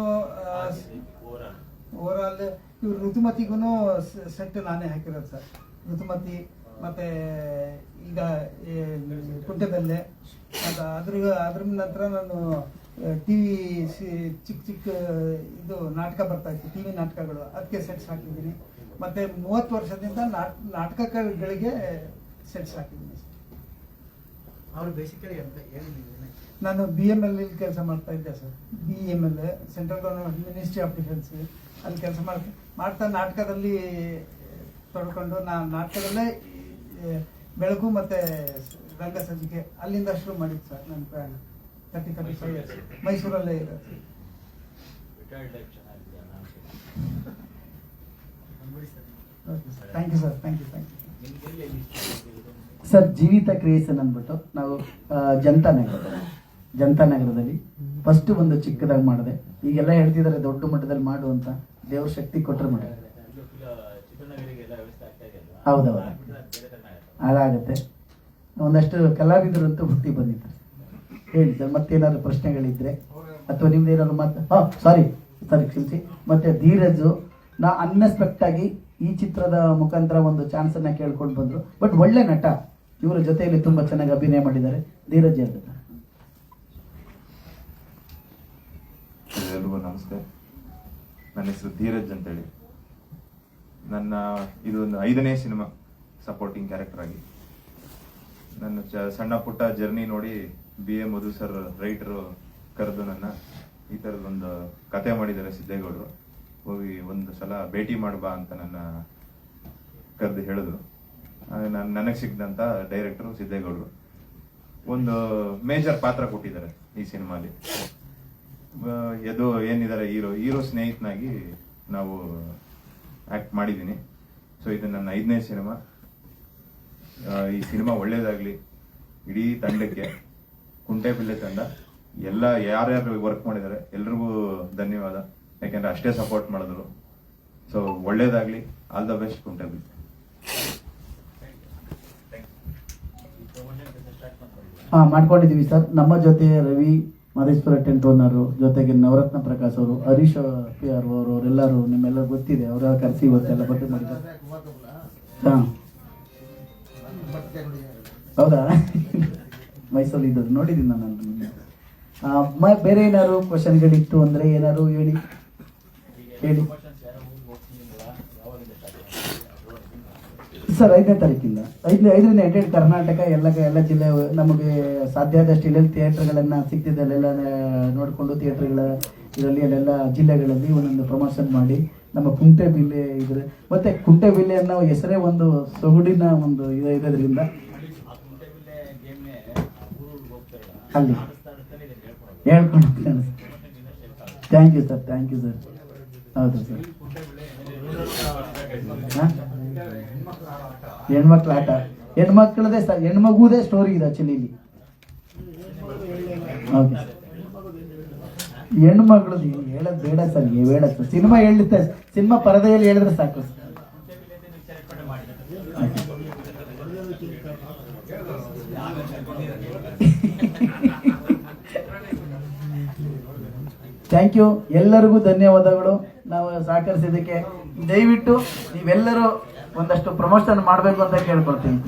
ಓವರಾಲ್ ಇವ್ರು ಋತುಮತಿಗೂ ಸೆಟ್ ನಾನೇ ಹಾಕಿರೋದು ಸರ್. ಋತುಮತಿ ಮತ್ತು ಈಗ ಕುಂಟೆಬೆಲ್ಲೆ, ಅದ್ರ ನಂತರ ನಾನು TV ಚಿಕ್ಕ ಇದು ನಾಟಕ ಬರ್ತಾ ಇತ್ತು, TV ನಾಟಕಗಳು, ಅದಕ್ಕೆ ಸೆಟ್ಸ್ ಹಾಕಿದ್ದೀನಿ. ಮತ್ತು 30 ವರ್ಷದಿಂದ ನಾಟಕಗಳಿಗೆ ಸೆಟ್ಸ್ ಹಾಕಿದ್ದೀನಿ. ಅವರು ಬೇಸಿಕಲಿ ನಾನು BML ಕೆಲಸ ಮಾಡ್ತಾ ಇದ್ದೆ sir. BML central government ministry of defence ಅಲ್ಲಿ ಕೆಲಸ ಮಾಡ್ತಾ ನಾಟಕದಲ್ಲಿ ತೊಡ್ಕೊಂಡು ನಾಟಕದಲ್ಲೇ ಬೆಳಕು ಮತ್ತು ರಂಗ ಸಂಚಿಕೆ ಅಲ್ಲಿಂದ ಶುರು ಮಾಡಿದ್ದು ಸರ್ ನನ್ನ ಪ್ರಯಾಣ. 35 ಇಯರ್ಸ್ ಮೈಸೂರಲ್ಲೇ ಇರೋದು. Thank you sir. Thank you. Sir Jeevitha creation ಅಂದ್ಬಿಟ್ಟು ನಾವು ಜನತಾ ನಗರದಲ್ಲಿ ಫಸ್ಟ್ ಒಂದು ಚಿಕ್ಕದಾಗಿ ಮಾಡಿದೆ. ಈಗೆಲ್ಲ ಹೇಳ್ತಿದ್ದಾರೆ ದೊಡ್ಡ ಮಟ್ಟದಲ್ಲಿ ಮಾಡು ಅಂತ. ದೇವ್ರ ಶಕ್ತಿ ಕೊಟ್ಟರೆ ಮಾಡಿ. ಹೌದೌದು, ಅದಾಗುತ್ತೆ. ಒಂದಷ್ಟು ಕಲಾವಿದರಂತೂ ಹುಟ್ಟಿ ಬಂದಿದ್ದಾರೆ. ಹೇಳಿ ಸರ್, ಮತ್ತೇನಾದ್ರು ಪ್ರಶ್ನೆಗಳಿದ್ರೆ ಅಥವಾ ನಿಮ್ದೇನಾದ್ರು ಸಾರಿ ಕ್ಷಮಿಸಿ. ಮತ್ತೆ ಧೀರಜ್ ಅನ್ಎಕ್ಸ್ಪೆಕ್ಟ್ ಆಗಿ ಈ ಚಿತ್ರದ ಮುಖಾಂತರ ಒಂದು ಚಾನ್ಸ್ ಅನ್ನ ಕೇಳ್ಕೊಂಡು ಬಂದ್ರು. ಬಟ್ ಒಳ್ಳೆ ನಟ, ಇವರ ಜೊತೆಯಲ್ಲಿ ತುಂಬಾ ಚೆನ್ನಾಗಿ ಅಭಿನಯ ಮಾಡಿದ್ದಾರೆ. ಧೀರಜ್ ಹೇಳ್ತಾರೆ. ಎಲ್ರಿಗೂ ನಮಸ್ತೆ. ನನ್ನ ಹೆಸರು ಧೀರಜ್ ಅಂತೇಳಿ. ನನ್ನ ಇದೊಂದು 5ನೇ ಸಿನಿಮಾ ಸಪೋರ್ಟಿಂಗ್ ಕ್ಯಾರೆಕ್ಟರ್ ಆಗಿ. ನನ್ನ ಸಣ್ಣ ಪುಟ್ಟ ಜರ್ನಿ ನೋಡಿ BA ಮಧು ಸರ್ ರೈಟರು ಕರೆದು ನನ್ನ ಈ ಥರದೊಂದು ಕತೆ ಮಾಡಿದ್ದಾರೆ ಸಿದ್ದೇಗೌಡರು. ಹೋಗಿ ಒಂದು ಸಲ ಭೇಟಿ ಮಾಡ್ಬಾ ಅಂತ ನನ್ನ ಕರೆದು ಹೇಳಿದ್ರು. ನನಗೆ ಸಿಕ್ಕಿದಂಥ ಡೈರೆಕ್ಟರು ಸಿದ್ದೇಗೌಡರು ಒಂದು ಮೇಜರ್ ಪಾತ್ರ ಕೊಟ್ಟಿದ್ದಾರೆ ಈ ಸಿನಿಮಾಲಿ. ಏನಿದ್ದಾರೆ ಹೀರೋ ಸ್ನೇಹಿತನಾಗಿ ನಾವು ಆ್ಯಕ್ಟ್ ಮಾಡಿದ್ದೀನಿ. ಸೊ ಇದು ನನ್ನ 5ನೇ ಸಿನಿಮಾ. ಈ ಸಿನಿಮಾ ಒಳ್ಳೇದಾಗಲಿ. ಇಡೀ ತಂಡಕ್ಕೆ, ಕುಂಟೆಬಿಲ್ಲೆ ತಂಡ ಎಲ್ಲ ಯಾರ್ಯಾರು ವರ್ಕ್ ಮಾಡಿದ್ದಾರೆ ಎಲ್ರಿಗೂ ಧನ್ಯವಾದ. ಯಾಕೆಂದ್ರೆ ಅಷ್ಟೇ ಸಪೋರ್ಟ್ ಮಾಡಿದ್ರು. ಸೊ ಒಳ್ಳೇದಾಗಲಿ. ಆಲ್ ದ ಬೆಸ್ಟ್ ಕುಂಟೆಬಿಲ್ಲೆ. ಮಾಡ್ಕೊಂಡಿದ್ದೀವಿ ಸರ್. ನಮ್ಮ ಜೊತೆ ರವಿ ಮಾದೇಶ್ವರ ಟೆಂಟ್ ಓನರು, ಜೊತೆಗೆ ನವರತ್ನ ಪ್ರಕಾಶ್ ಅವರು, ಹರೀಶ್ ಪಿ ಆರ್ ಅವರೆಲ್ಲರೂ ನಿಮ್ಮೆಲ್ಲ ಗೊತ್ತಿದೆ, ಅವರ ಕರೆಸಿ ಇವತ್ತೆಲ್ಲ ಬರ್ತಿ ಮಾಡಿದ್ದಾರೆ. ಹಾಂ ಹೌದಾ? ಮೈಸೂರು ಇದ್ದದ್ದು ನೋಡಿದ್ದೀನಿ ನಾನು. ಬೇರೆ ಏನಾದ್ರು ಕ್ವಶನ್ಗಳಿತ್ತು ಅಂದರೆ ಏನಾದ್ರು ಹೇಳಿ. ಸರ್ 5ನೇ ತಾರೀಕಿಂದ 5ನೇ ಡೇಟ್ ಕರ್ನಾಟಕ ಎಲ್ಲ ಜಿಲ್ಲೆ ನಮಗೆ ಸಾಧ್ಯ ಆದಷ್ಟು ಎಲ್ಲೆಲ್ಲಿ ಥಿಯೇಟ್ರ್ಗಳನ್ನು ಸಿಗ್ತಿದೆ ಅಲ್ಲೆಲ್ಲ ನೋಡಿಕೊಂಡು ಥಿಯೇಟ್ರ್ಗಳ ಇದರಲ್ಲಿ ಅಲ್ಲೆಲ್ಲ ಜಿಲ್ಲೆಗಳಲ್ಲಿ ಒಂದೊಂದು ಪ್ರಮೋಷನ್ ಮಾಡಿ ನಮ್ಮ ಕುಂಟೆಬಿಲ್ಲೆ ಇದ್ರೆ ಮತ್ತೆ ಕುಂಟೆಬಿಲ್ಲೆ ಅನ್ನೋ ಹೆಸರೇ ಒಂದು ಸೊಗಡಿನ ಒಂದು ಇರೋದ್ರಿಂದ ಅಲ್ಲಿ ಹೇಳ್ಕೊಂಡು ಥ್ಯಾಂಕ್ ಯು ಸರ್. ಹೌದು ಸರ್. ಹೆಣ್ಮಕ್ಳ ಆಟ, ಹೆಣ್ಮಕ್ಳದೇ ಸರ್, ಹೆಣ್ಮಗುದೇ ಸ್ಟೋರಿ ಇದೆ ಆಕ್ಚುಲಿ ಇಲ್ಲಿ. ಓಕೆ, ಹೆಣ್ಮಕ್ಳದ್ದು ಹೇಳೋದು ಬೇಡ ಸರ್, ಹೇಳ ಸರ್. ಸಿನಿಮಾ ಹೇಳಿದ್ದೆ, ಸಿನಿಮಾ ಪರದೆಯಲ್ಲಿ ಹೇಳಿದ್ರೆ ಸಾಕು. ಥ್ಯಾಂಕ್ ಯು, ಎಲ್ಲರಿಗೂ ಧನ್ಯವಾದಗಳು. ನಾವು ಸಹಕರಿಸಿದ್ದಕ್ಕೆ ದಯವಿಟ್ಟು ನೀವೆಲ್ಲರೂ ಒಂದಷ್ಟು ಪ್ರಮೋಷನ್ ಮಾಡಬೇಕು ಅಂತ ಕೇಳ್ಕೊಳ್ತೀನಿ.